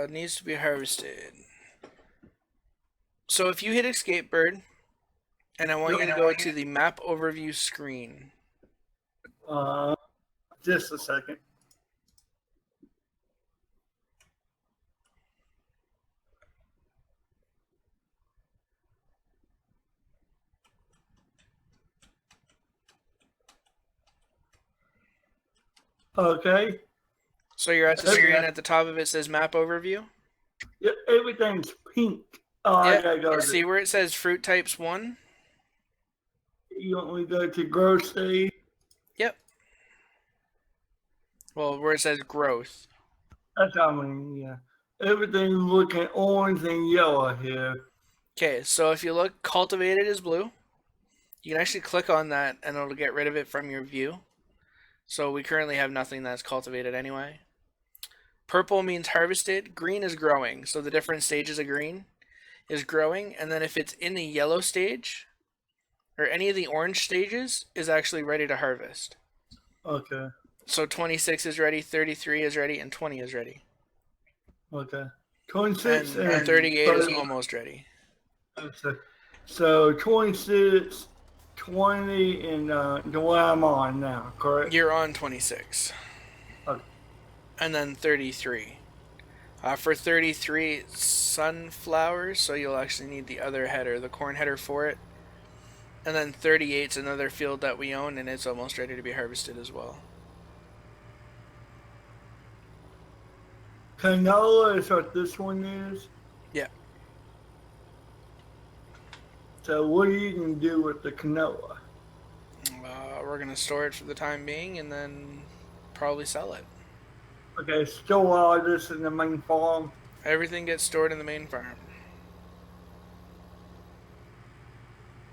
Needs to be harvested. So if you hit escape bird, and I want you to go to the map overview screen. Just a second. Okay. So you're at the screen at the top of it says map overview? Yeah, everything's pink. Oh, yeah. I gotta go. See where it says fruit types 1? You want me to go to growth stage? Yep. Well, where it says growth. That's what I mean, yeah. Everything's looking orange and yellow here. Okay, so if you look, cultivated is blue. You can actually click on that and it'll get rid of it from your view. So we currently have nothing that's cultivated anyway. Purple means harvested. Green is growing. So the different stages of green is growing. And then if it's in the yellow stage or any of the orange stages is actually ready to harvest. Okay. So 26 is ready, 33 is ready, and 20 is ready. Okay. 26 and 38 is almost ready. Okay. So 26, 20, and the one I'm on now, correct? You're on 26. Okay. And then 33. For 33, it's sunflowers, so you'll actually need the other header, the corn header for it. And then 38 is another field that we own, and it's almost ready to be harvested as well. Canola is what this one is? Yeah. So what are you going to do with the canola? We're going to store it for the time being and then probably sell it. Okay, store all this in the main farm? Everything gets stored in the main farm.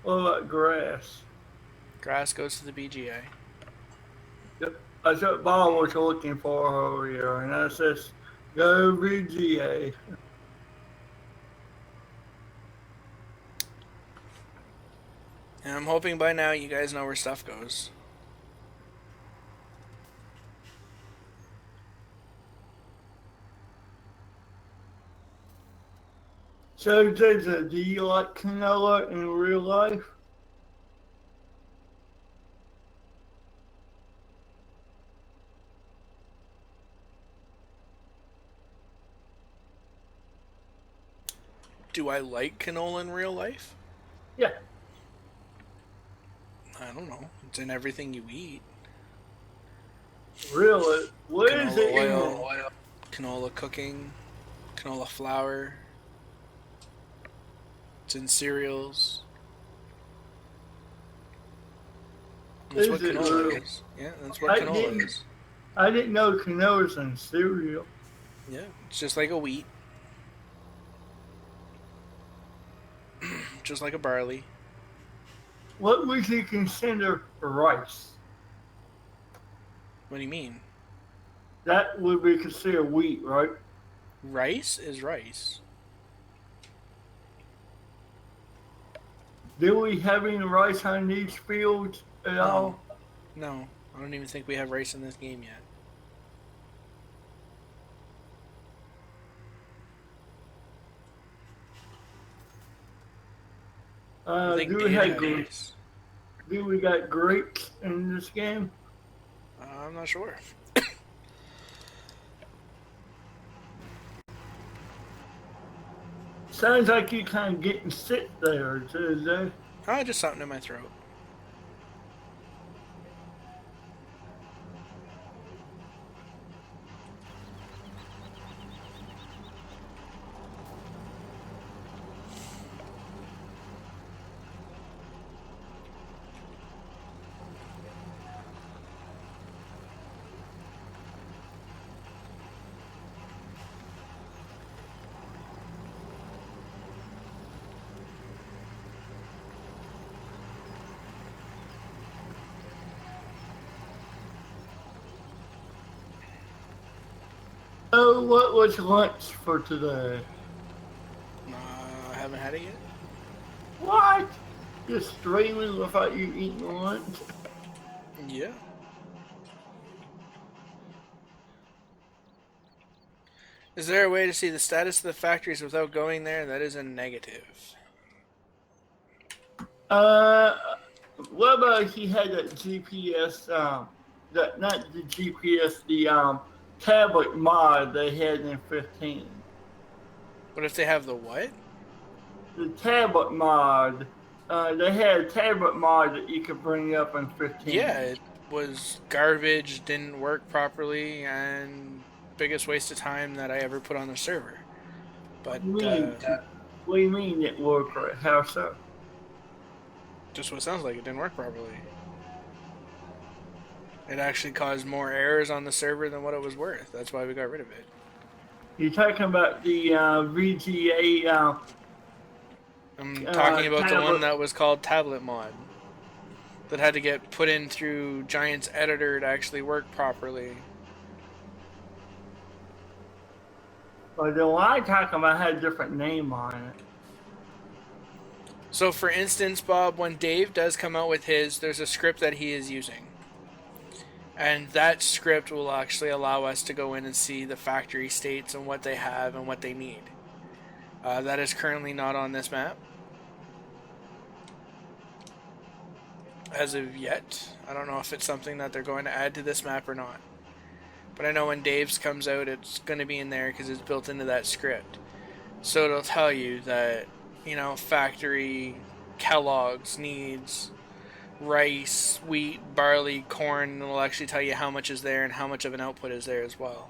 What about grass? Grass goes to the BGA. Yep. That's what Bob was looking for earlier, and that says go BGA. And I'm hoping by now you guys know where stuff goes. So, do you like canola in real life? Do I like canola in real life? Yeah. I don't know. It's in everything you eat. Really? What is it in oil, canola cooking, canola flour. It's in cereals. That's what canola is. Yeah, that's what canola is. I didn't know canola was in cereal. Yeah, it's just like a wheat. just like a barley. What would you consider rice? What do you mean? That would be considered wheat, right? Rice is rice. Do we have any rice on these fields at No, all? no. I don't even think we have rice in this game yet. I think Do we Dave have had rice. do we got grapes in this game? I'm not sure. Sounds like you kind of getting sick there, Tuesday. Just something in my throat. So, what was lunch for today? I haven't had it yet. What? Just streaming without you eating lunch? Yeah. Is there a way to see the status of the factories without going there? That is a negative. Uh, what about if he had that GPS, not the GPS, the tablet mod they had in 15? What if they have the what? The tablet mod, they had a tablet mod that you could bring up in 15. Yeah, it was garbage, didn't work properly, and biggest waste of time that I ever put on the server. But, What do you mean it worked right? How so? just what it sounds like, it didn't work properly. It actually caused more errors on the server than what it was worth. That's why we got rid of it. You're talking about the VGA. I'm talking about the tablet. one that was called Tablet Mod. That had to get put in through Giant's editor to actually work properly. But the one I'm talking about had a different name on it. So for instance, Bob, when Dave does come out with his, there's a script that he is using. And that script will actually allow us to go in and see the factory states and what they have and what they need. That is currently not on this map. As of yet. I don't know if it's something that they're going to add to this map or not. But I know when Dave's comes out, it's going to be in there because it's built into that script. So it'll tell you that, factory Kellogg's needs rice, wheat, barley, corn, and it'll actually tell you how much is there and how much of an output is there as well.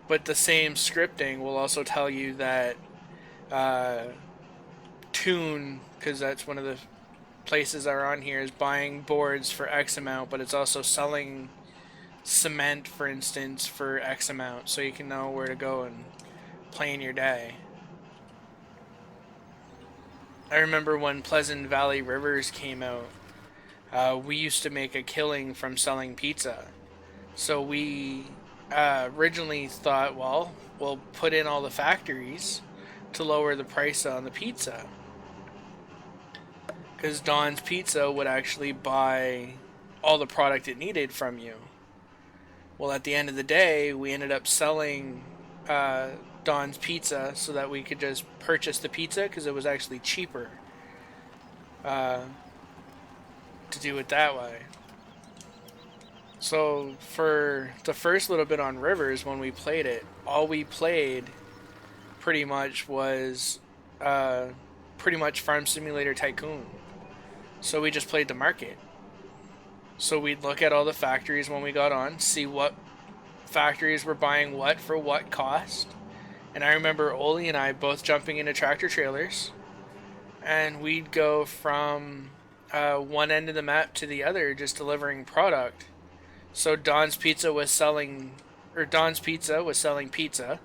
But the same scripting will also tell you that Tune, because that's one of the places that are on here, is buying boards for X amount, but it's also selling cement, for instance, for X amount, so you can know where to go and plan your day. I remember when Pleasant Valley Rivers came out, we used to make a killing from selling pizza. So we originally thought, well, we'll put in all the factories to lower the price on the pizza. Because Don's Pizza would actually buy all the product it needed from you. Well, at the end of the day, we ended up selling Don's Pizza so that we could just purchase the pizza because it was actually cheaper to do it that way. So for the first little bit on Rivers, when we played it, all we played pretty much was Farm Simulator Tycoon. So we just played the market. So we'd look at all the factories when we got on, see what factories were buying what for what cost. And I remember Oli and I both jumping into tractor trailers, and we'd go from one end of the map to the other, just delivering product. So Don's Pizza was selling pizza.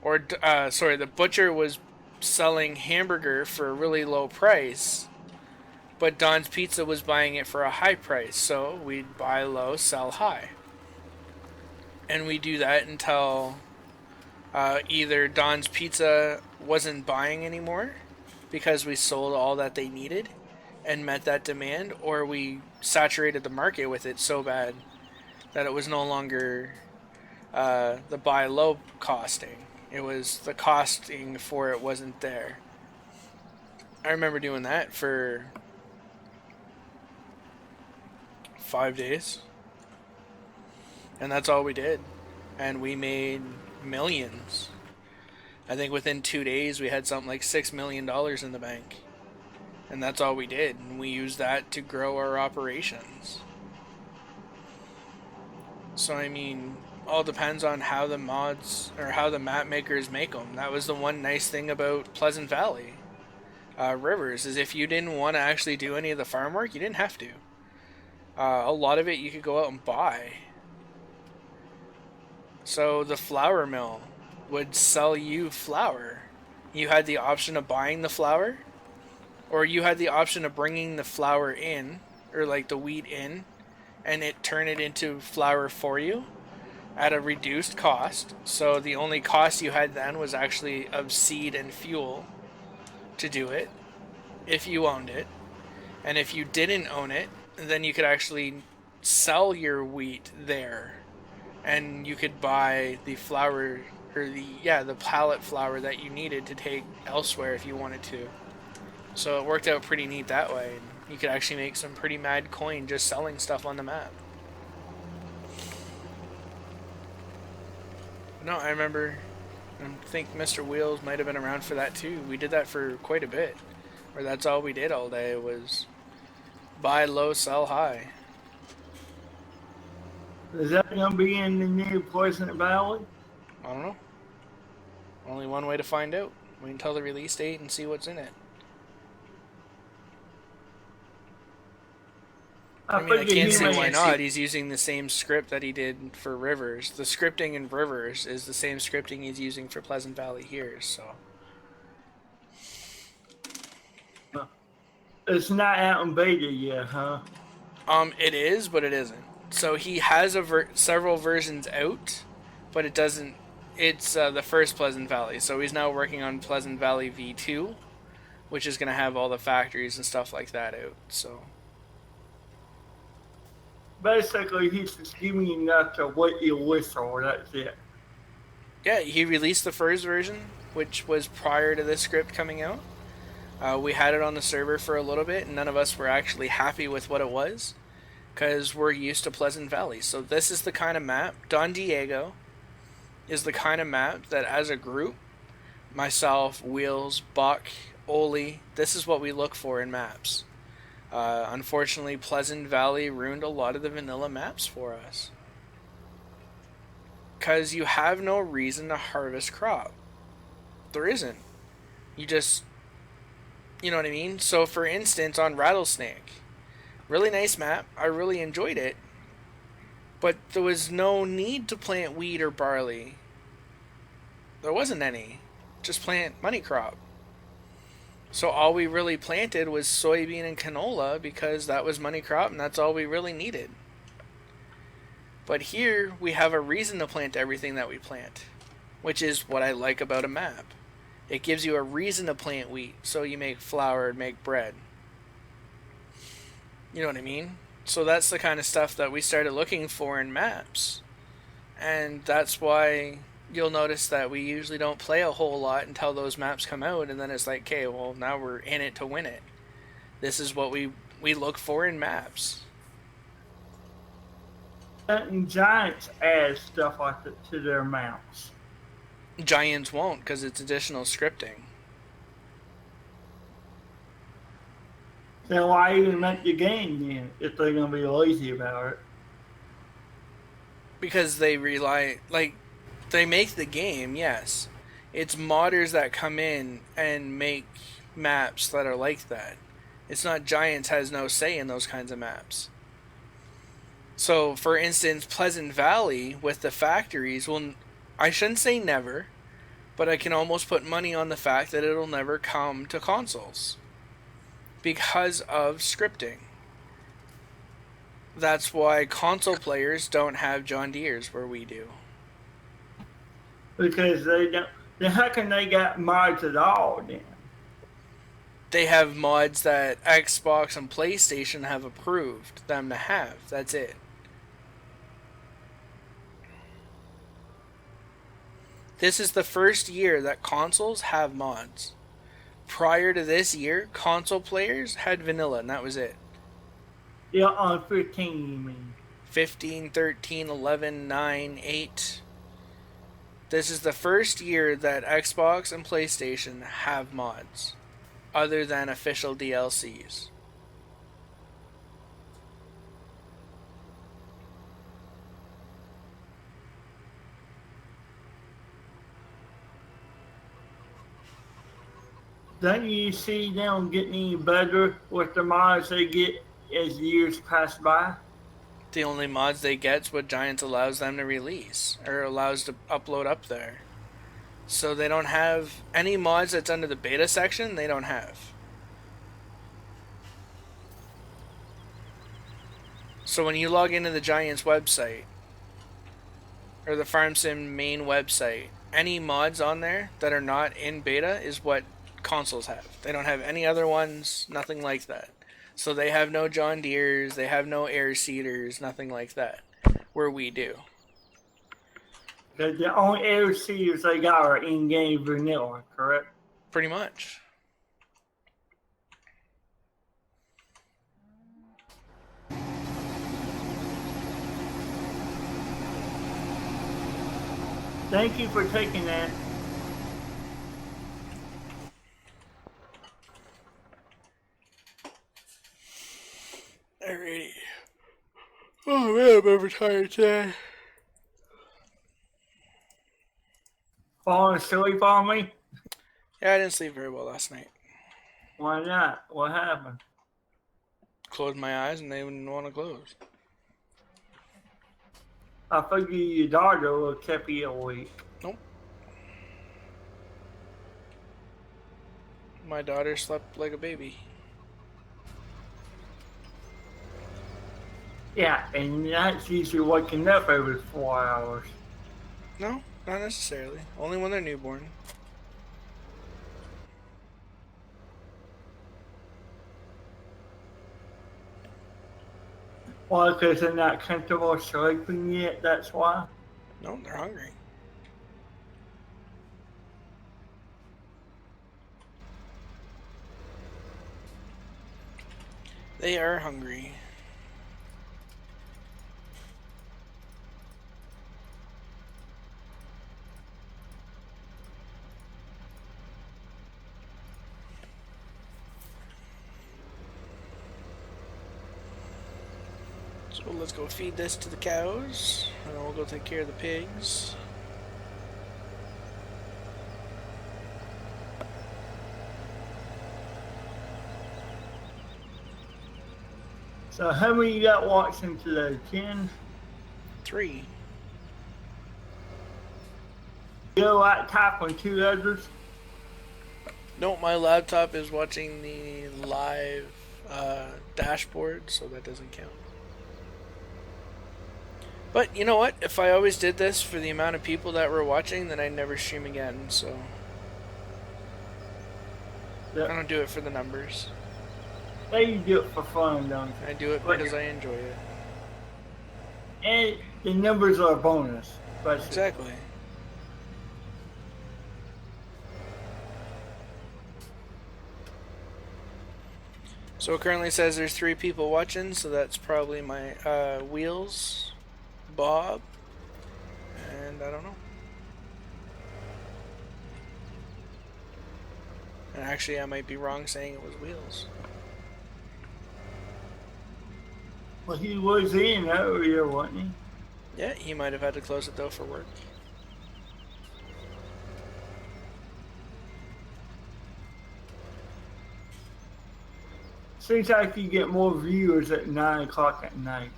Or the butcher was selling hamburger for a really low price, but Don's Pizza was buying it for a high price. So we'd buy low, sell high. And we do that until either Don's Pizza wasn't buying anymore because we sold all that they needed and met that demand, or we saturated the market with it so bad that it was no longer the buy low costing. It was the costing for it wasn't there. I remember doing that for 5 days. And that's all we did. And we made millions. I think within 2 days we had something like $6 million in the bank. And that's all we did. And we used that to grow our operations. So, I mean, all depends on how the mods or how the map makers make them. That was the one nice thing about Pleasant Valley rivers, is if you didn't want to actually do any of the farm work, you didn't have to. A lot of it you could go out and buy. So the flour mill would sell you flour. You had the option of buying the flour, or you had the option of bringing the flour in, or like the wheat in, and it turn it into flour for you at a reduced cost. So the only cost you had then was actually of seed and fuel to do it, if you owned it. And if you didn't own it, then you could actually sell your wheat there, and you could buy the flour, or the pallet flour that you needed to take elsewhere if you wanted to. So it worked out pretty neat that way. And you could actually make some pretty mad coin just selling stuff on the map. No, I remember, I think Mr. Wheels might have been around for that too. We did that for quite a bit. Where that's all we did all day was buy low, sell high. Is that going to be in the new Pleasant Valley? I don't know. Only one way to find out. Wait until the release date and see what's in it. I mean, I can't see why not. He's using the same script that he did for Rivers. The scripting in Rivers is the same scripting he's using for Pleasant Valley here, so. It's not out in beta yet, huh? It is, but it isn't. So he has several versions out, but it doesn't. It's the first Pleasant Valley. So he's now working on Pleasant Valley V2, which is going to have all the factories and stuff like that out. So basically, he's just giving you enough to wet your whistle. That's it. Yeah, he released the first version, which was prior to this script coming out. We had it on the server for a little bit, and none of us were actually happy with what it was, because we're used to Pleasant Valley. So this is the kind of map, Don Diego is the kind of map that as a group, myself, Wheels, Buck, Oli, this is what we look for in maps. Unfortunately, Pleasant Valley ruined a lot of the vanilla maps for us. Because you have no reason to harvest crop. There isn't. You just... You know what I mean? So, for instance, on Rattlesnake, really nice map. I really enjoyed it. But there was no need to plant wheat or barley. There wasn't any. Just plant money crop. So all we really planted was soybean and canola because that was money crop and that's all we really needed. But here we have a reason to plant everything that we plant, which is what I like about a map. It gives you a reason to plant wheat, so you make flour and make bread. You know what I mean? So that's the kind of stuff that we started looking for in maps. And that's why you'll notice that we usually don't play a whole lot until those maps come out, and then it's like, okay, well, now we're in it to win it. This is what we look for in maps. And Giants add stuff like that to their maps. Giants won't, because it's additional scripting. Then why even make the game then, if they're going to be lazy about it? Because they rely, like, they make the game, yes. It's modders that come in and make maps that are like that. It's not Giants has no say in those kinds of maps. So, for instance, Pleasant Valley with the factories, well, I shouldn't say never, But I can almost put money on the fact that it'll never come to consoles because of scripting. That's why console players don't have John Deere's where we do. Because they don't. Then how can they got mods at all then? They have mods that Xbox and PlayStation have approved them to have. That's it. This is the first year that consoles have mods. Prior to this year, console players had vanilla, and that was it. Yeah, on 15, you mean? 15, 13, 11, 9, 8. This is the first year that Xbox and PlayStation have mods, other than official DLCs. Don't you see them getting any better with the mods they get as years pass by? The only mods they get is what Giants allows them to release, or allows to upload up there. So they don't have any mods that's under the beta section, they don't have. So when you log into the Giants website, or the Farm Sim main website, any mods on there that are not in beta is what consoles have. They don't have any other ones, nothing like that. So they have no John Deere's, they have no air seeders, nothing like that, where we do. The only air seeders they got are in-game vanilla, correct? Pretty much. Thank you for taking that. Alrighty. Oh man, I'm overtired today. Falling asleep on me? Yeah, I didn't sleep very well last night. Why not? What happened? Closed my eyes and they wouldn't want to close. I figured your daughter would have kept you awake. Nope. My daughter slept like a baby. Yeah, and that's usually waking up every 4 hours. No, not necessarily. Only when they're newborn. Well, because they're not comfortable sleeping yet, that's why. No, they're hungry. They are hungry. So let's go feed this to the cows, and then we'll go take care of the pigs. So how many you got watching today? 10? 3. Your laptop and 2 others? No, my laptop is watching the live dashboard, so that doesn't count. But you know what? If I always did this for the amount of people that were watching, then I'd never stream again, so... Yep. I don't do it for the numbers. They do it for fun, don't I do it because I enjoy it. And the numbers are a bonus. Basically. Exactly. So it currently says there's 3 people watching, so that's probably my Wheels, Bob, and I don't know. And actually I might be wrong saying it was Wheels. Well, he was in earlier, wasn't he? Yeah, he might have had to close it though for work. Seems like you get more viewers at 9 o'clock at night.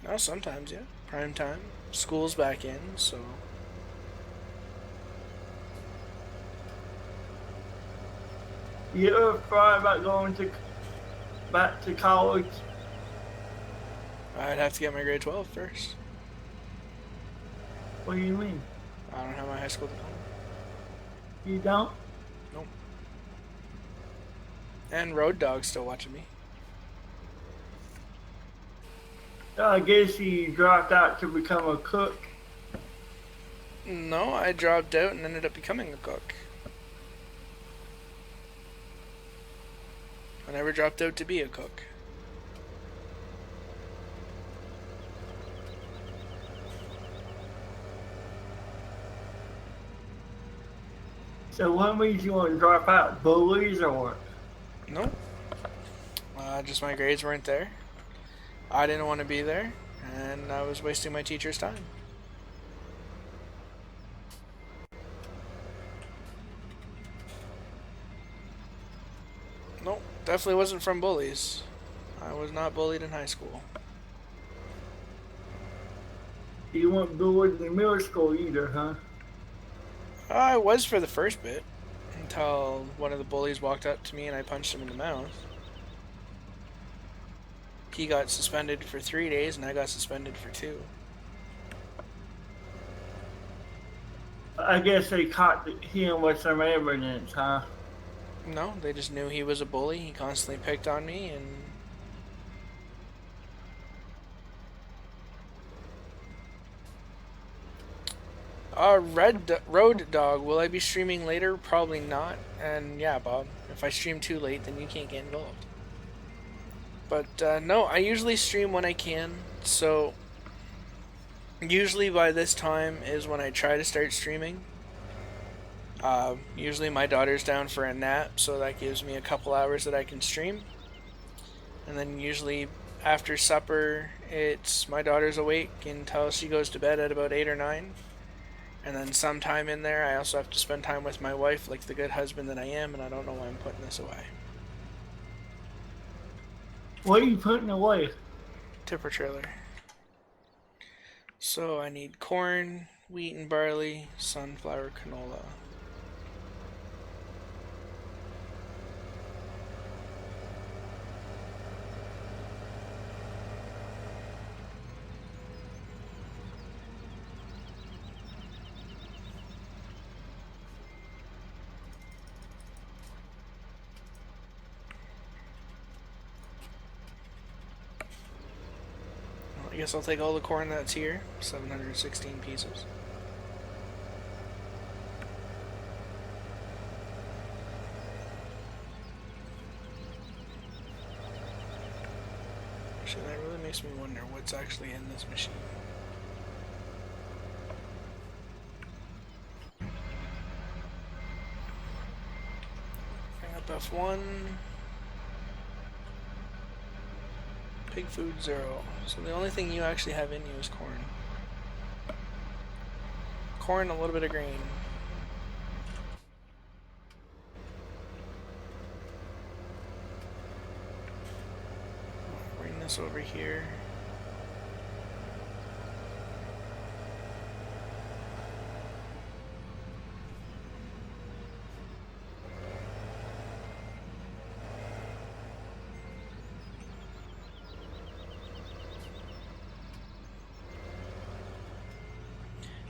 No, sometimes, yeah. Prime time. School's back in, so... You ever thought about going to back to college? I'd have to get my grade 12 first. What do you mean? I don't have my high school diploma. You don't? Nope. And Road Dog's still watching me. I guess you dropped out to become a cook. No, I dropped out and ended up becoming a cook. I never dropped out to be a cook. So what made you want to drop out? Bullies or what? Nope. Just my grades weren't there. I didn't want to be there, and I was wasting my teacher's time. Nope, definitely wasn't from bullies. I was not bullied in high school. You weren't bullied in middle school either, huh? I was for the first bit, until one of the bullies walked up to me and I punched him in the mouth. He got suspended for 3 days and I got suspended for 2. I guess they caught him with some evidence, huh? No, they just knew he was a bully. He constantly picked on me and... Road Dog, will I be streaming later? Probably not. And yeah, Bob, if I stream too late, then you can't get involved. But no, I usually stream when I can. So usually by this time is when I try to start streaming. Usually my daughter's down for a nap, so that gives me a couple hours that I can stream. And then usually after supper, it's my daughter's awake until she goes to bed at about 8 or 9. And then sometime in there, I also have to spend time with my wife like the good husband that I am, and I don't know why I'm putting this away. What are you putting away? Tipper trailer. So I need corn, wheat and barley, sunflower, canola. I guess I'll take all the corn that's here, 716 pieces. Actually, that really makes me wonder what's actually in this machine. Bring up F1. Pig food 0. So the only thing you actually have in you is corn. Corn, a little bit of grain. Bring this over here.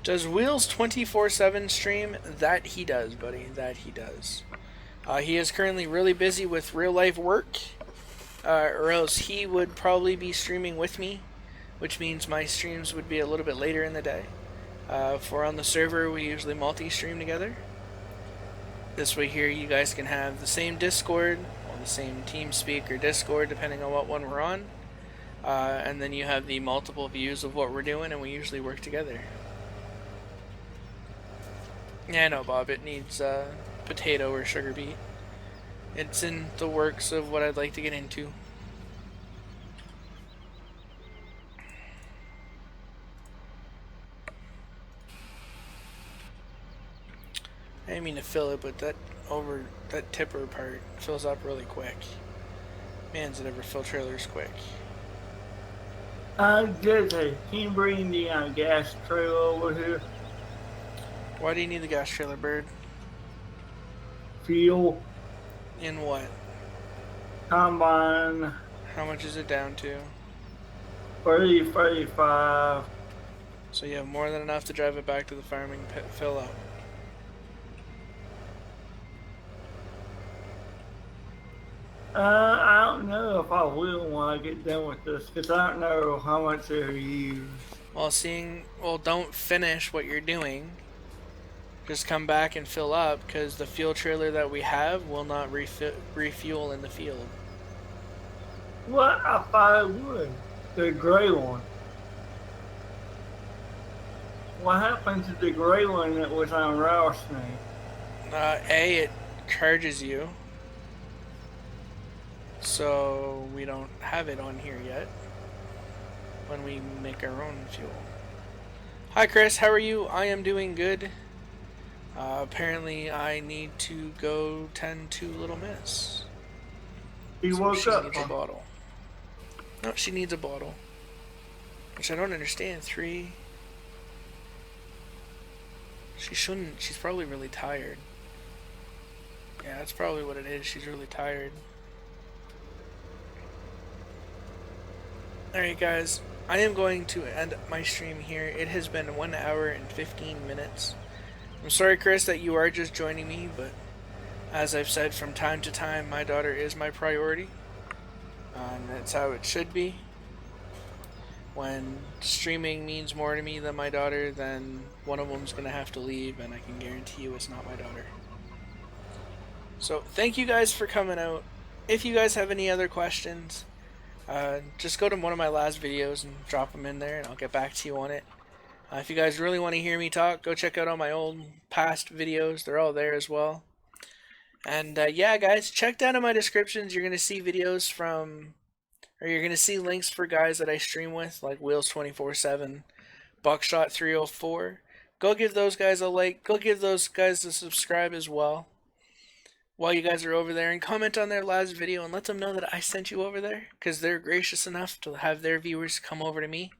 Does Wheels 24/7 stream? That he does, buddy. That he does. He is currently really busy with real life work, or else he would probably be streaming with me, which means my streams would be a little bit later in the day. If we're on the server, we usually multi-stream together. This way here, you guys can have the same Discord, or the same TeamSpeak or Discord, depending on what one we're on. And then you have the multiple views of what we're doing, and we usually work together. Yeah, I know, Bob. It needs potato or sugar beet. It's in the works of what I'd like to get into. I didn't mean to fill it, but that tipper part fills up really quick. Man, does it ever fill trailers quick. Good. Can you bring the gas trailer over here? Why do you need the gas trailer, Bird? Fuel. In what? Combine How much is it down to? 30, 35. So you have more than enough to drive it back to the farming pit, fill up. I don't know if I will when I get done with this because I don't know how much they'll use. Well, don't finish what you're doing. Just come back and fill up because the fuel trailer that we have will not refuel in the field. What? I thought it would. The gray one. What happened to the gray one that was on Rattlesnake? It charges you. So we don't have it on here yet when we make our own fuel. Hi Chris, how are you? I am doing good. Apparently I need to go tend to Little Miss. He So woke she up. needs a bottle. No, she needs a bottle. Which I don't understand. 3. She shouldn't. She's probably really tired. Yeah, that's probably what it is. She's really tired. Alright guys, I am going to end my stream here. It has been 1 hour and 15 minutes. I'm sorry Chris that you are just joining me, but as I've said from time to time, my daughter is my priority. And that's how it should be. When streaming means more to me than my daughter, then one of them's going to have to leave, and I can guarantee you it's not my daughter. So thank you guys for coming out. If you guys have any other questions, just go to one of my last videos and drop them in there and I'll get back to you on it. If you guys really want to hear me talk, go check out all my old past videos. They're all there as well. And yeah guys, check down in my descriptions. You're going to see videos from, or you're going to see links for guys that I stream with, like Wheels247, Buckshot 304. Go give those guys a like. Go give those guys a subscribe as well while you guys are over there, and comment on their last video and let them know that I sent you over there, because they're gracious enough to have their viewers come over to me.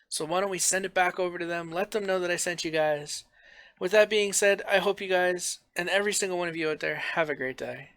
So why don't we send it back over to them, let them know that I sent you guys. With that being said, I hope you guys and every single one of you out there have a great day.